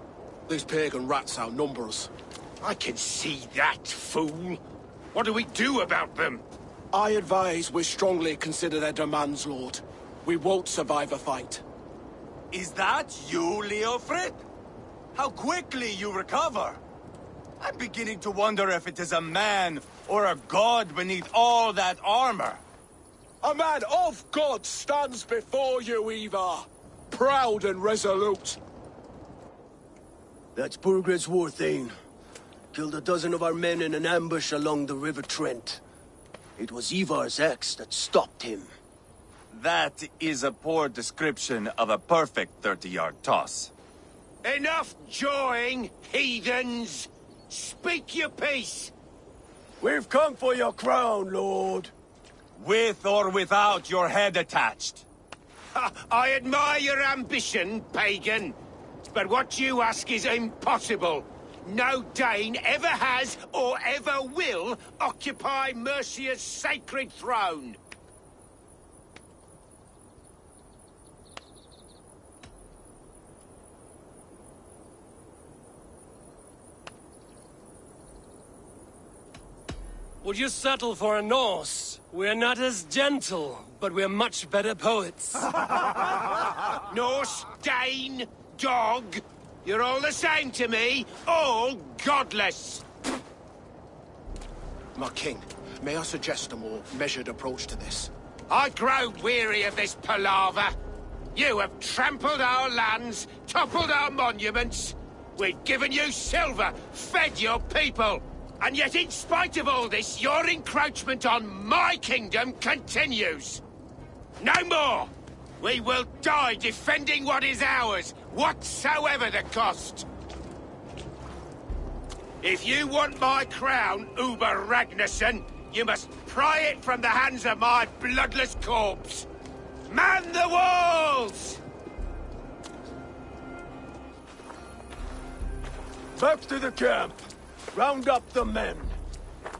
These pagan rats outnumber us. I can see that, fool. What do we do about them? I advise we strongly consider their demands, Lord. We won't survive a fight. Is that you, Leofrid? How quickly you recover! I'm beginning to wonder if it is a man or a god beneath all that armor. A man of God stands before you, Ivar. Proud and resolute. That's Burgred's Warthane. Killed a dozen of our men in an ambush along the River Trent. It was Ivar's axe that stopped him. That is a poor description of a perfect 30-yard toss. Enough jawing, heathens! Speak your piece! We've come for your crown, Lord. With or without your head attached. I admire your ambition, pagan. But what you ask is impossible. No Dane ever has or ever will occupy Mercia's sacred throne. Would you settle for a Norse? We're not as gentle, but we're much better poets. Norse, Dane, dog, you're all the same to me, all godless. My king, may I suggest a more measured approach to this? I grow weary of this palaver. You have trampled our lands, toppled our monuments. We've given you silver, fed your people. And yet, in spite of all this, your encroachment on my kingdom continues. No more! We will die defending what is ours, whatsoever the cost. If you want my crown, Uber Ragnarsson, you must pry it from the hands of my bloodless corpse. Man the walls! Back to the camp. Round up the men.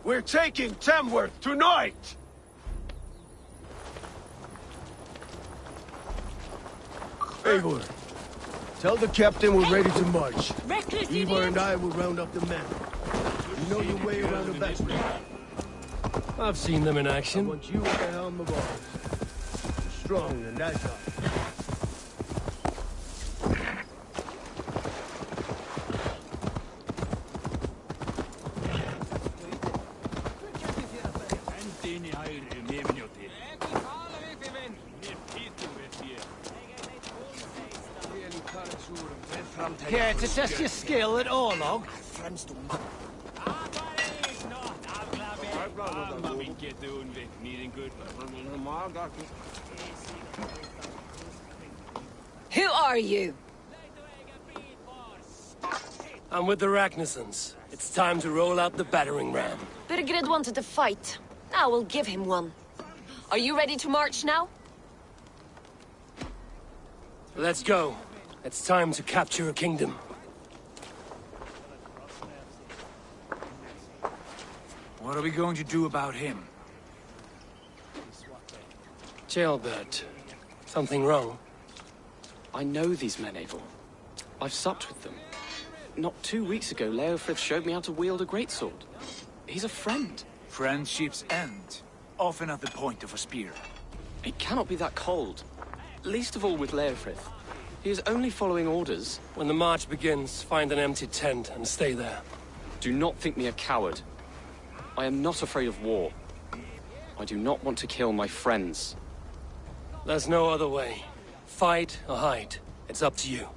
We're taking Tamworth tonight! Eivor, tell the captain we're ready to march. Ivar and I will round up the men. You know your way around the back. I've seen them in I action. want you at the helm of ours. Strong and agile. Care to test your skill at Orlog? Who are you? I'm with the Ragnarssons. It's time to roll out the battering ram. Burgred wanted to fight. Now we'll give him one. Are you ready to march now? Let's go. It's time to capture a kingdom. What are we going to do about him? Jailbird. Something wrong? I know these men, Eivor. I've supped with them. Not 2 weeks ago, Leofrith showed me how to wield a greatsword. He's a friend. Friendships end, often at the point of a spear. It cannot be that cold. Least of all with Leofrith. He is only following orders. When the march begins, find an empty tent and stay there. Do not think me a coward. I am not afraid of war. I do not want to kill my friends. There's no other way. Fight or hide. It's up to you.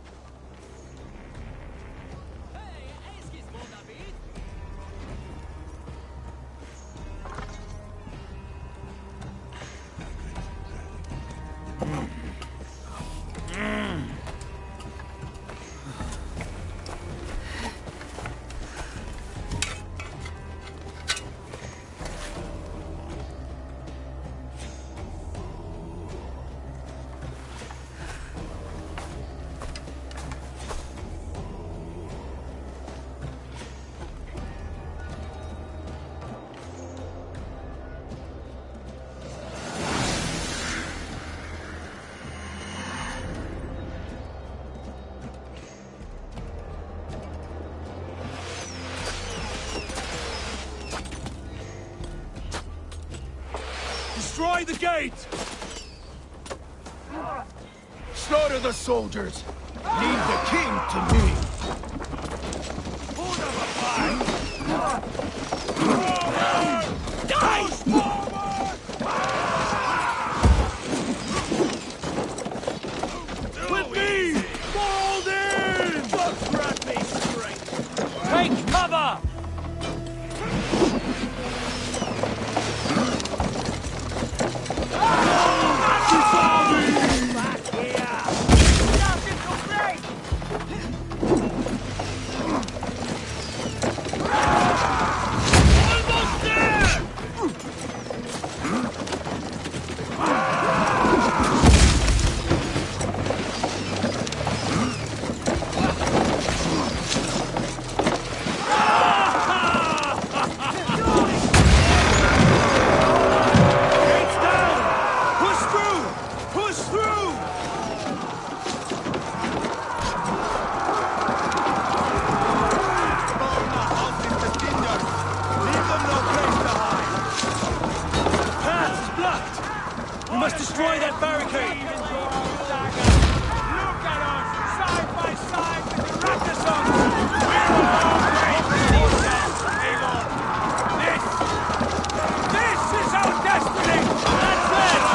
destroy the gate! Slaughter the soldiers! Leave the king to me! With me! Fall in! Just grant me strength! Take cover! Destroy that barricade! Look at us, side by side with the Rakasons! This is our destiny! That's it!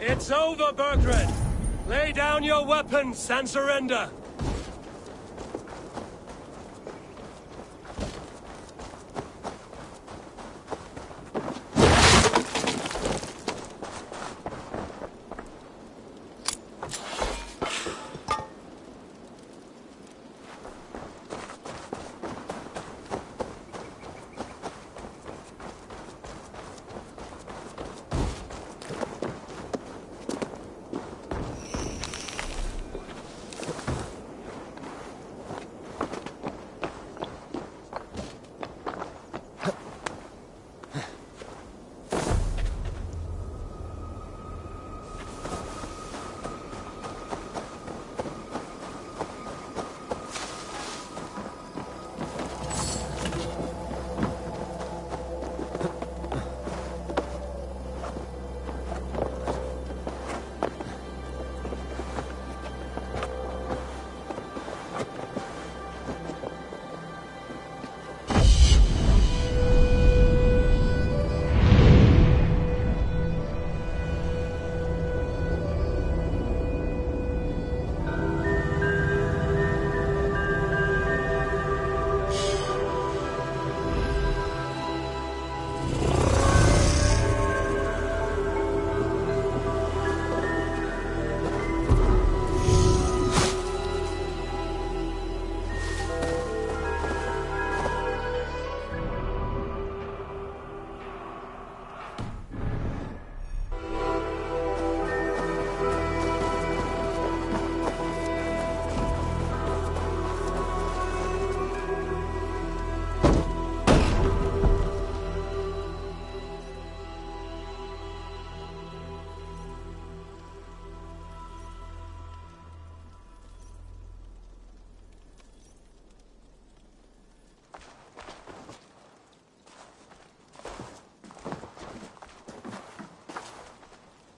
It's over, Burgred! Lay down your weapons and surrender!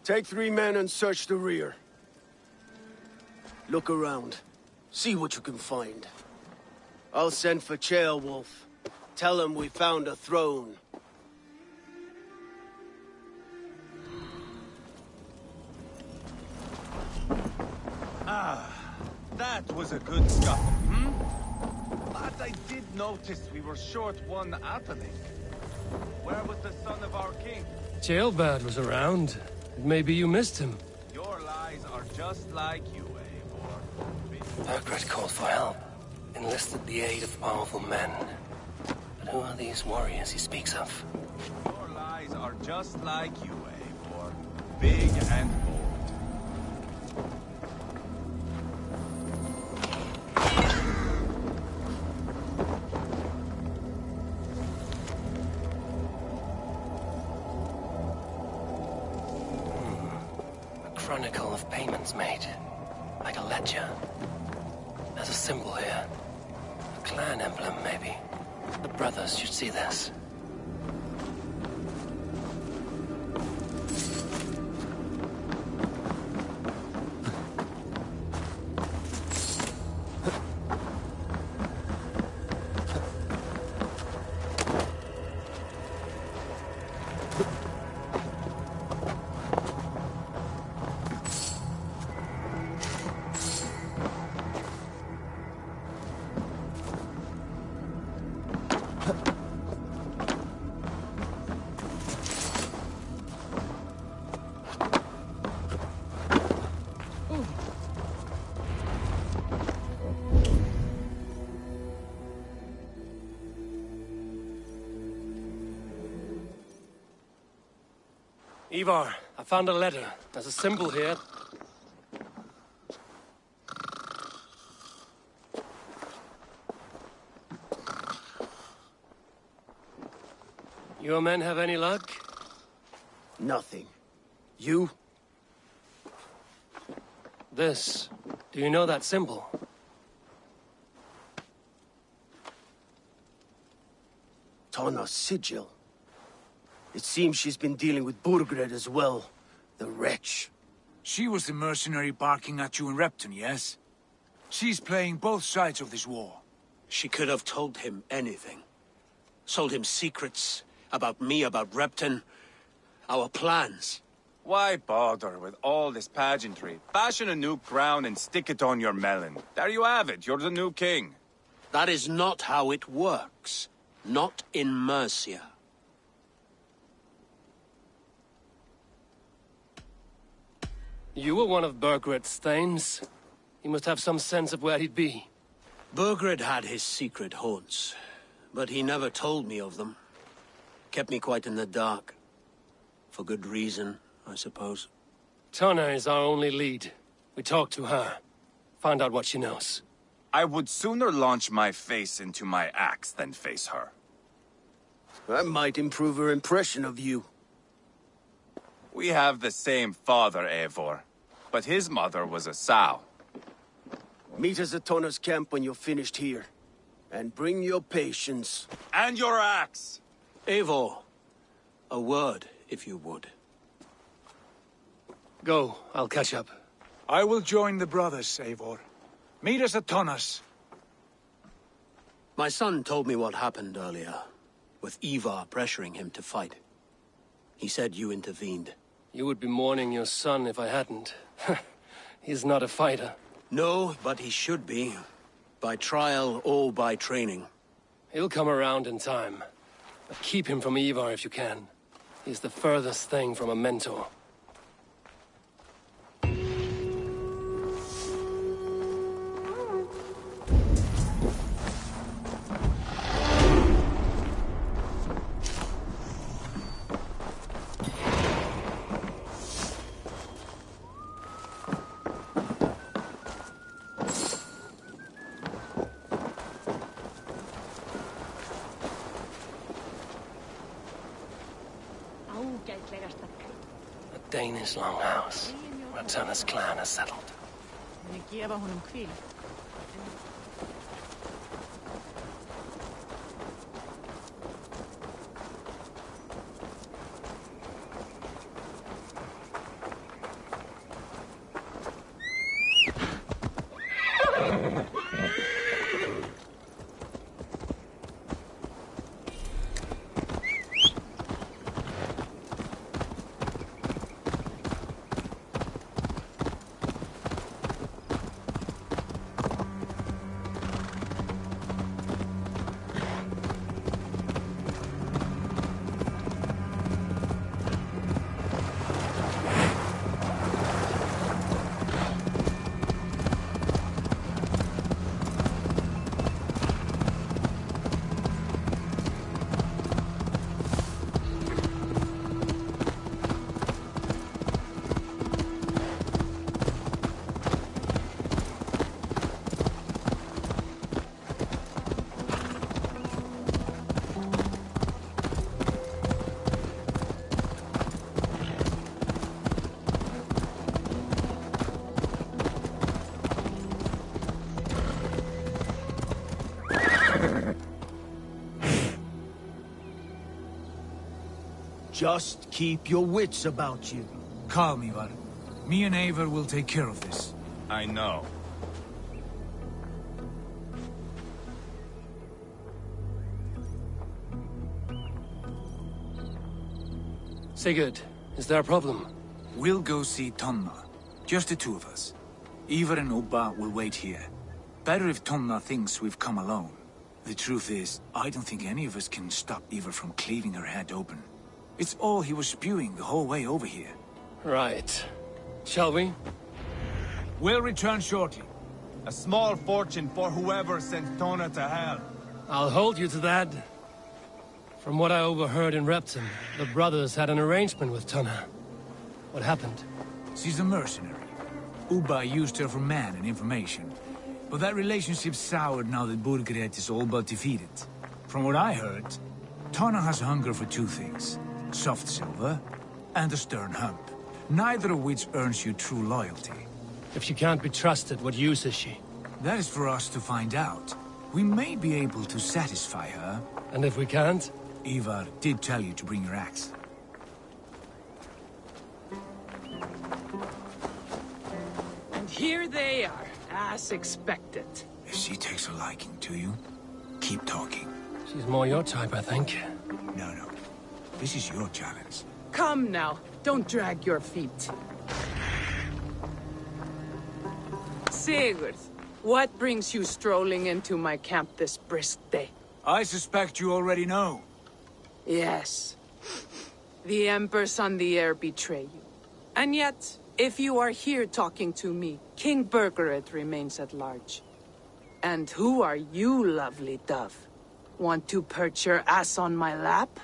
Take 3 men and search the rear. Look around. See what you can find. I'll send for Ceolwulf. Tell him we found a throne. Ah, that was a good scuffle, But I did notice we were short one athelink. Where was the son of our king? Ceolbad was around. Maybe you missed him. Your lies are just like you, Eivor. Burgred called for help. Enlisted the aid of powerful men. But who are these warriors he speaks of? Your lies are just like you, Eivor. Big and bold. Chronicle of payments made. Like a ledger. There's a symbol here. A clan emblem, maybe. The brothers should see this. Ivar, I found a letter. There's a symbol here. Your men have any luck? Nothing. You? This. Do you know that symbol? Tana's sigil. It seems she's been dealing with Burgred as well. The wretch. She was the mercenary barking at you in Repton, yes? She's playing both sides of this war. She could have told him anything. Sold him secrets about me, about Repton, our plans. Why bother with all this pageantry? Fashion a new crown and stick it on your melon. There you have it, you're the new king. That is not how it works. Not in Mercia. You were one of Burgred's thanes. He must have some sense of where he'd be. Burgred had his secret haunts, but he never told me of them. Kept me quite in the dark. For good reason, I suppose. Tonna is our only lead. We talked to her. Find out what she knows. I would sooner launch my face into my axe than face her. That might improve her impression of you. We have the same father, Eivor, but his mother was a sow. Meet us at Tonna's camp when you're finished here. And bring your patience. And your axe! Eivor, a word, if you would. Go, I'll catch up. I will join the brothers, Eivor. Meet us at Tonna's. My son told me what happened earlier, with Ivar pressuring him to fight. He said you intervened. You would be mourning your son if I hadn't. He's not a fighter. No, but he should be. By trial or by training. He'll come around in time. But keep him from Ivar if you can. He's the furthest thing from a mentor. A Danish longhouse, where Tonna's clan is settled. Just keep your wits about you. Calm, Ivar. Me and Eivor will take care of this. I know. Sigurd, is there a problem? We'll go see Tonna. Just the two of us. Ivar and Ubba will wait here. Better if Tonna thinks we've come alone. The truth is, I don't think any of us can stop Ivar from cleaving her head open. It's all he was spewing the whole way over here. Right. Shall we? We'll return shortly. A small fortune for whoever sent Tonna to hell. I'll hold you to that. From what I overheard in Repton, the brothers had an arrangement with Tonna. What happened? She's a mercenary. Ubba used her for man and information. But that relationship soured now that Burgred is all but defeated. From what I heard, Tonna has hunger for two things. Soft silver and a stern hump. Neither of which earns you true loyalty. If she can't be trusted, what use is she? That is for us to find out. We may be able to satisfy her. And if we can't? Ivar did tell you to bring your axe. And here they are, as expected. If she takes a liking to you, keep talking. She's more your type, I think. No. This is your challenge. Come now. Don't drag your feet. Sigurd, what brings you strolling into my camp this brisk day? I suspect you already know. Yes. The Embers on the air betray you. And yet, if you are here talking to me, King Burgered remains at large. And who are you, lovely dove? Want to perch your ass on my lap?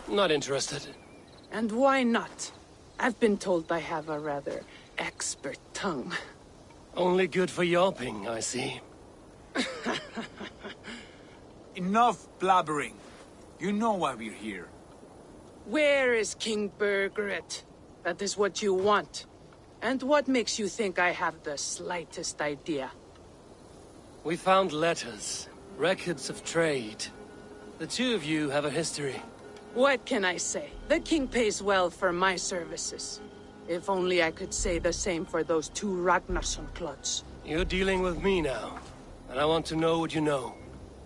Not interested. And why not? I've been told I have a rather expert tongue. Only good for yelping, I see. Enough blabbering. You know why we're here. Where is King Burgret? That is what you want. And what makes you think I have the slightest idea? We found letters, records of trade. The two of you have a history. What can I say? The king pays well for my services. If only I could say the same for those two Ragnarsson clods. You're dealing with me now, and I want to know what you know.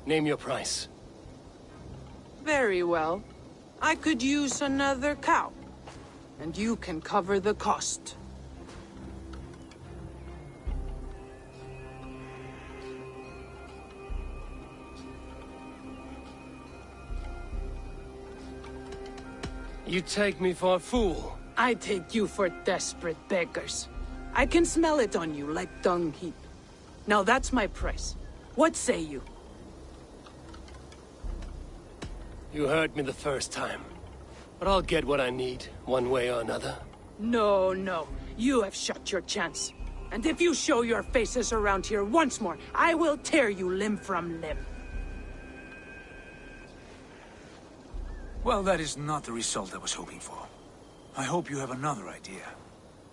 Name your price. Very well. I could use another cow. And you can cover the cost. You take me for a fool. I take you for desperate beggars. I can smell it on you like dung heap. Now that's my price. What say you? You hurt me the first time. But I'll get what I need, one way or another. No, no. You have shot your chance. And if you show your faces around here once more, I will tear you limb from limb. Well, that is not the result I was hoping for. I hope you have another idea.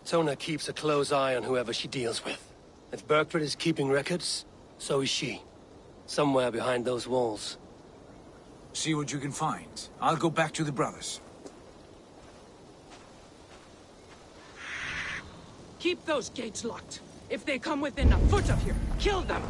Tona keeps a close eye on whoever she deals with. If Burkford is keeping records, so is she. Somewhere behind those walls. See what you can find. I'll go back to the brothers. Keep those gates locked. If they come within a foot of here, kill them!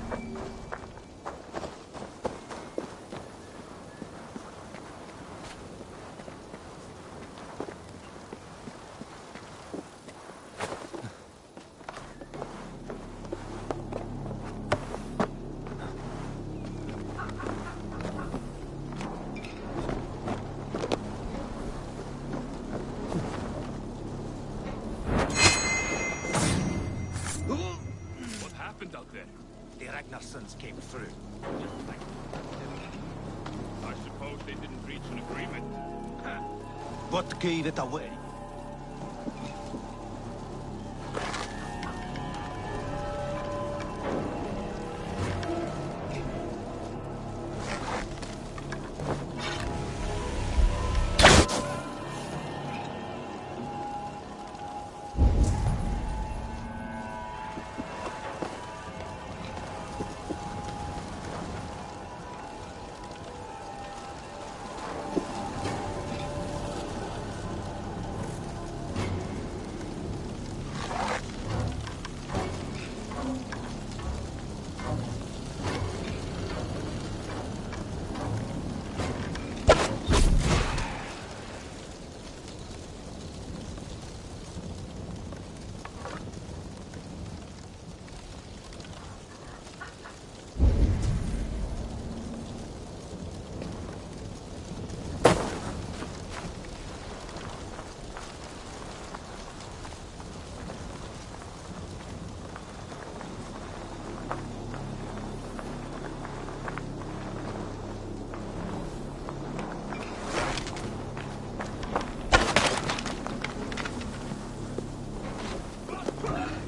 The Ragnarssons came through. I suppose they didn't reach an agreement. What gave it away?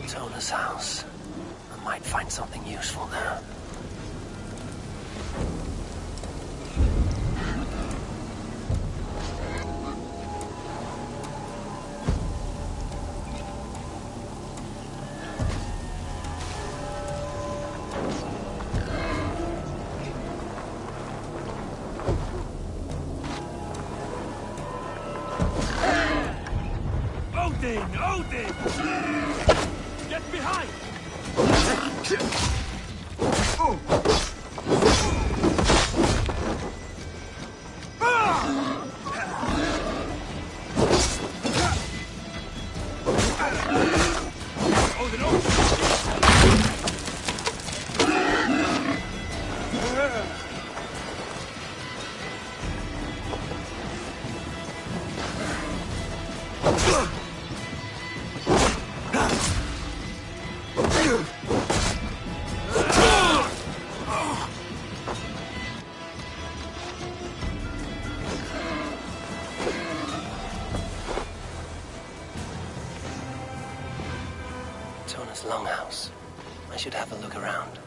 Tona's house. I might find something useful there. Odin! Odin! Get behind! Tona's longhouse. I should have a look around.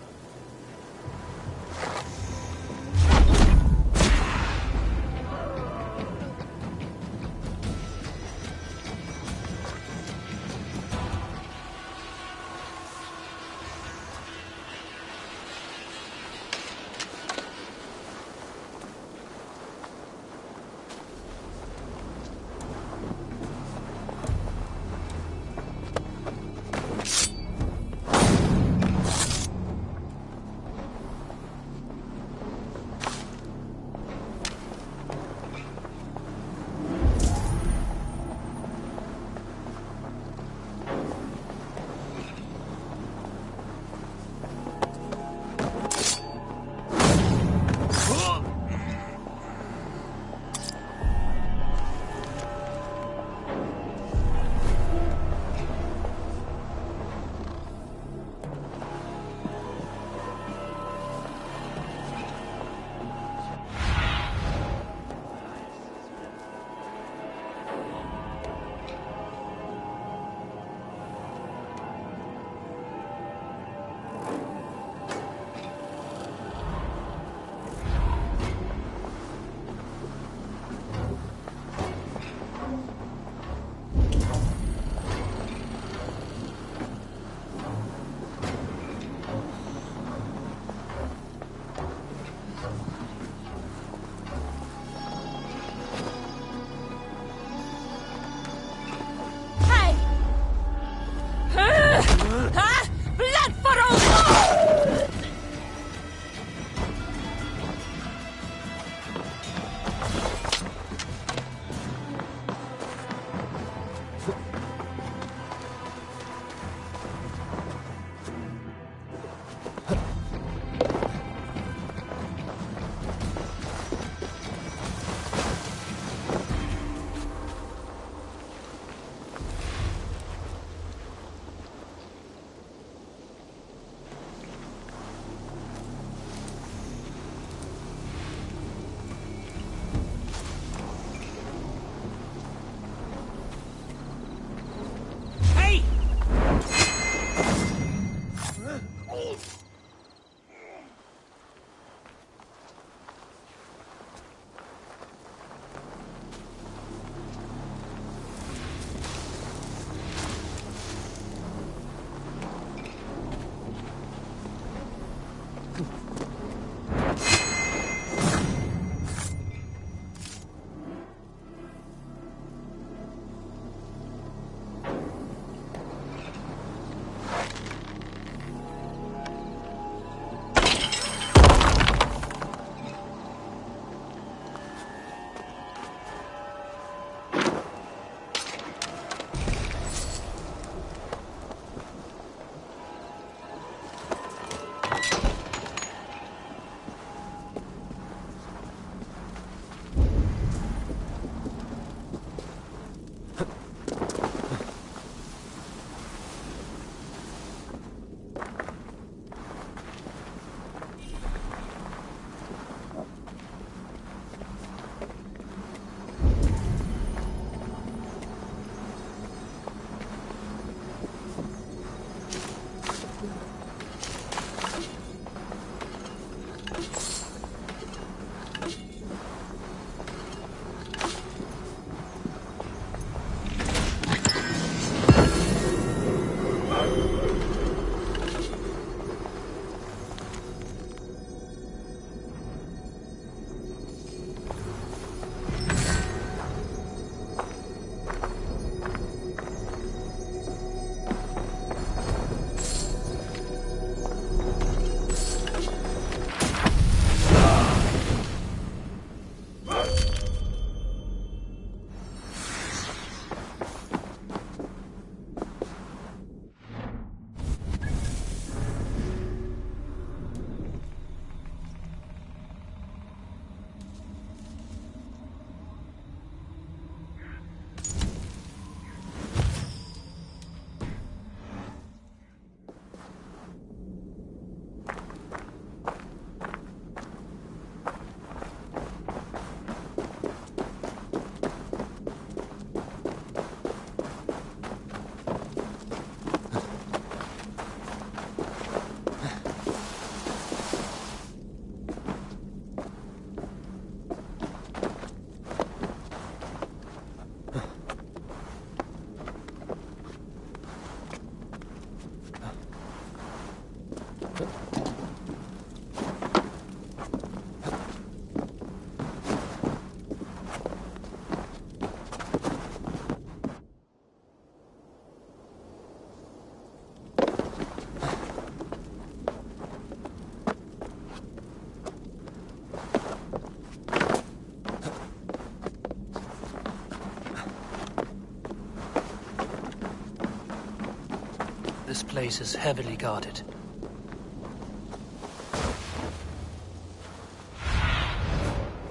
place is heavily guarded.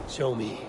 Show me.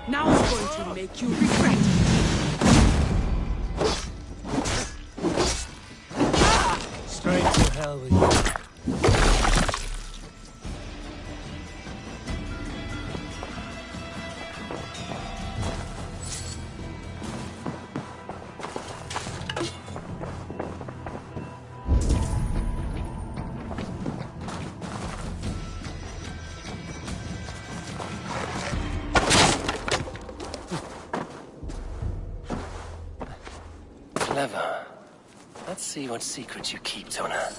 Now I'm going to make you regret it. Straight to hell with you. Clever. Let's see what secrets you keep, Tona.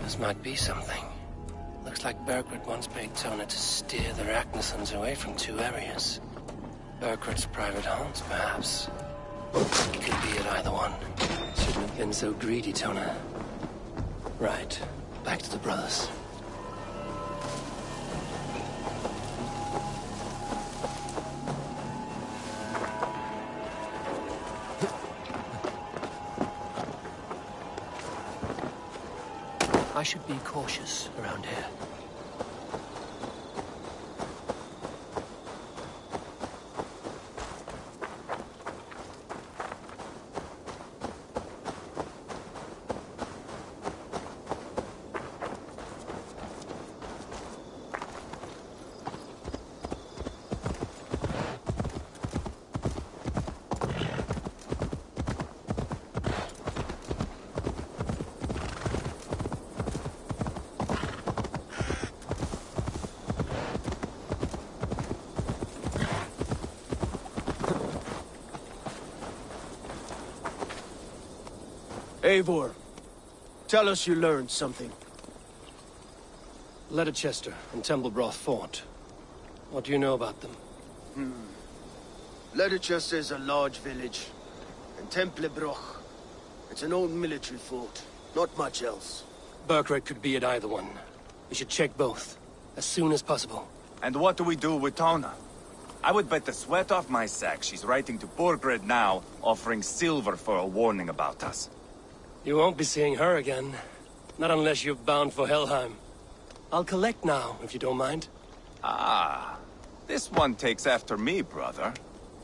This might be something. Looks like Burgred once paid Tona to steer the Ragnarsons away from 2 areas. Burgred's private haunts, perhaps. It could be at either one. Shouldn't have been so greedy, Tona. Right. Back to the brothers. I should be cautious around here. Eivor, tell us you learned something. Leicester and Templebroth fought. What do you know about them? Leicester is a large village, and Templebroch, it's an old military fort. Not much else. Burgred could be at either one. We should check both, as soon as possible. And what do we do with Tona? I would bet the sweat off my sack she's writing to Burgred now, offering silver for a warning about us. You won't be seeing her again. Not unless you're bound for Helheim. I'll collect now, if you don't mind. Ah, this one takes after me, brother.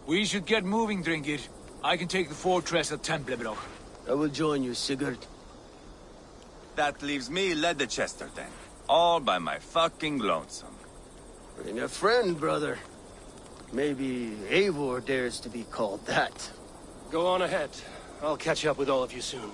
We should get moving, Drinkit. I can take the fortress at Templebroch. I will join you, Sigurd. That leaves me Leicester then. All by my fucking lonesome. Bring a friend, brother. Maybe Eivor dares to be called that. Go on ahead. I'll catch up with all of you soon.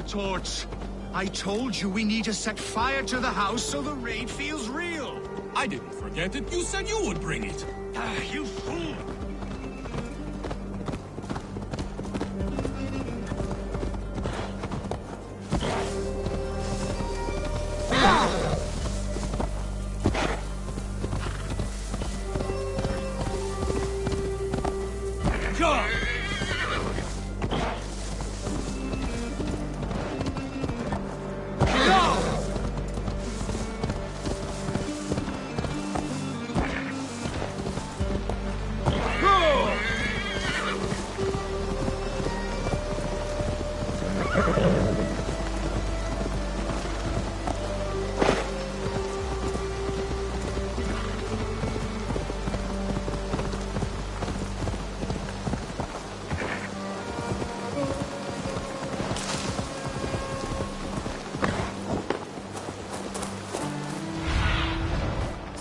torch. I told you we need to set fire to the house so the raid feels real. I didn't forget it. You said you would bring it. Ah, you fool!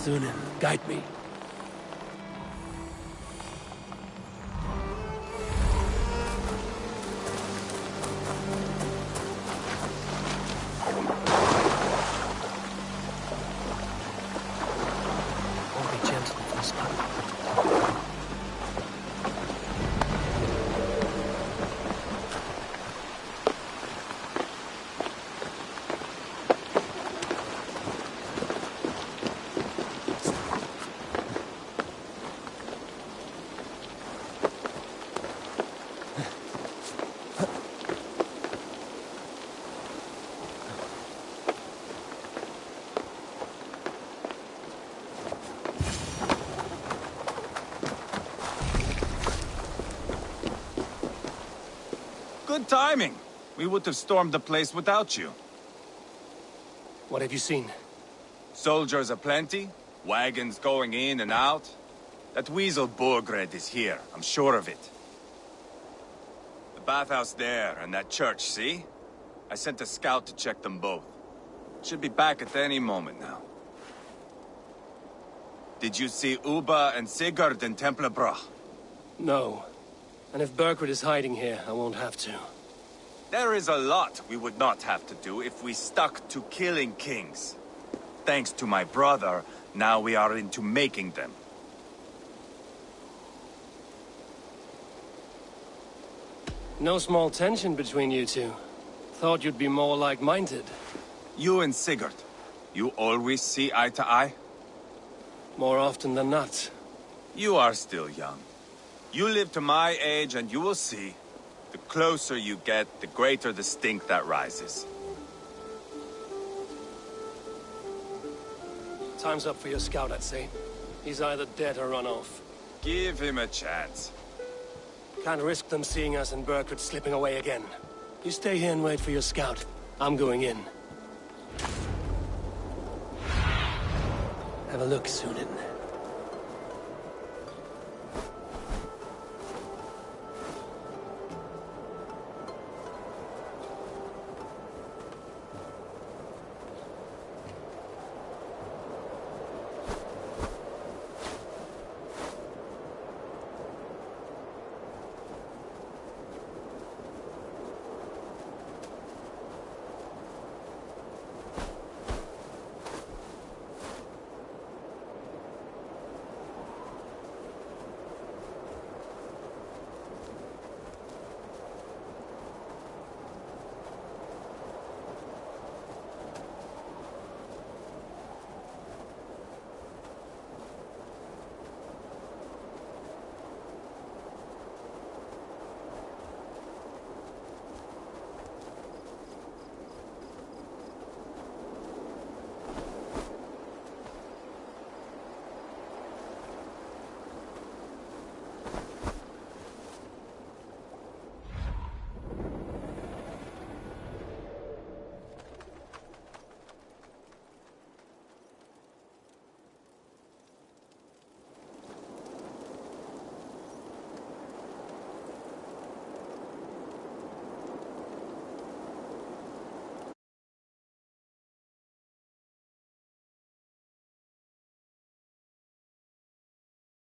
Sunan, guide me. Won't be gentle with this one. Good timing. We would have stormed the place without you. What have you seen? Soldiers aplenty, wagons going in and out. That weasel Borgred is here, I'm sure of it. The bathhouse there and that church, see? I sent a scout to check them both. Should be back at any moment now. Did you see Uba and Sigurd in Templebrach? No. And if Berkred is hiding here, I won't have to. There is a lot we would not have to do if we stuck to killing kings. Thanks to my brother, now we are into making them. No small tension between you two. Thought you'd be more like-minded. You and Sigurd, you always see eye to eye? More often than not. You are still young. You live to my age and you will see. The closer you get, the greater the stink that rises. Time's up for your scout, I'd say. He's either dead or run off. Give him a chance. Can't risk them seeing us and Berkred slipping away again. You stay here and wait for your scout. I'm going in. Have a look, Sunan.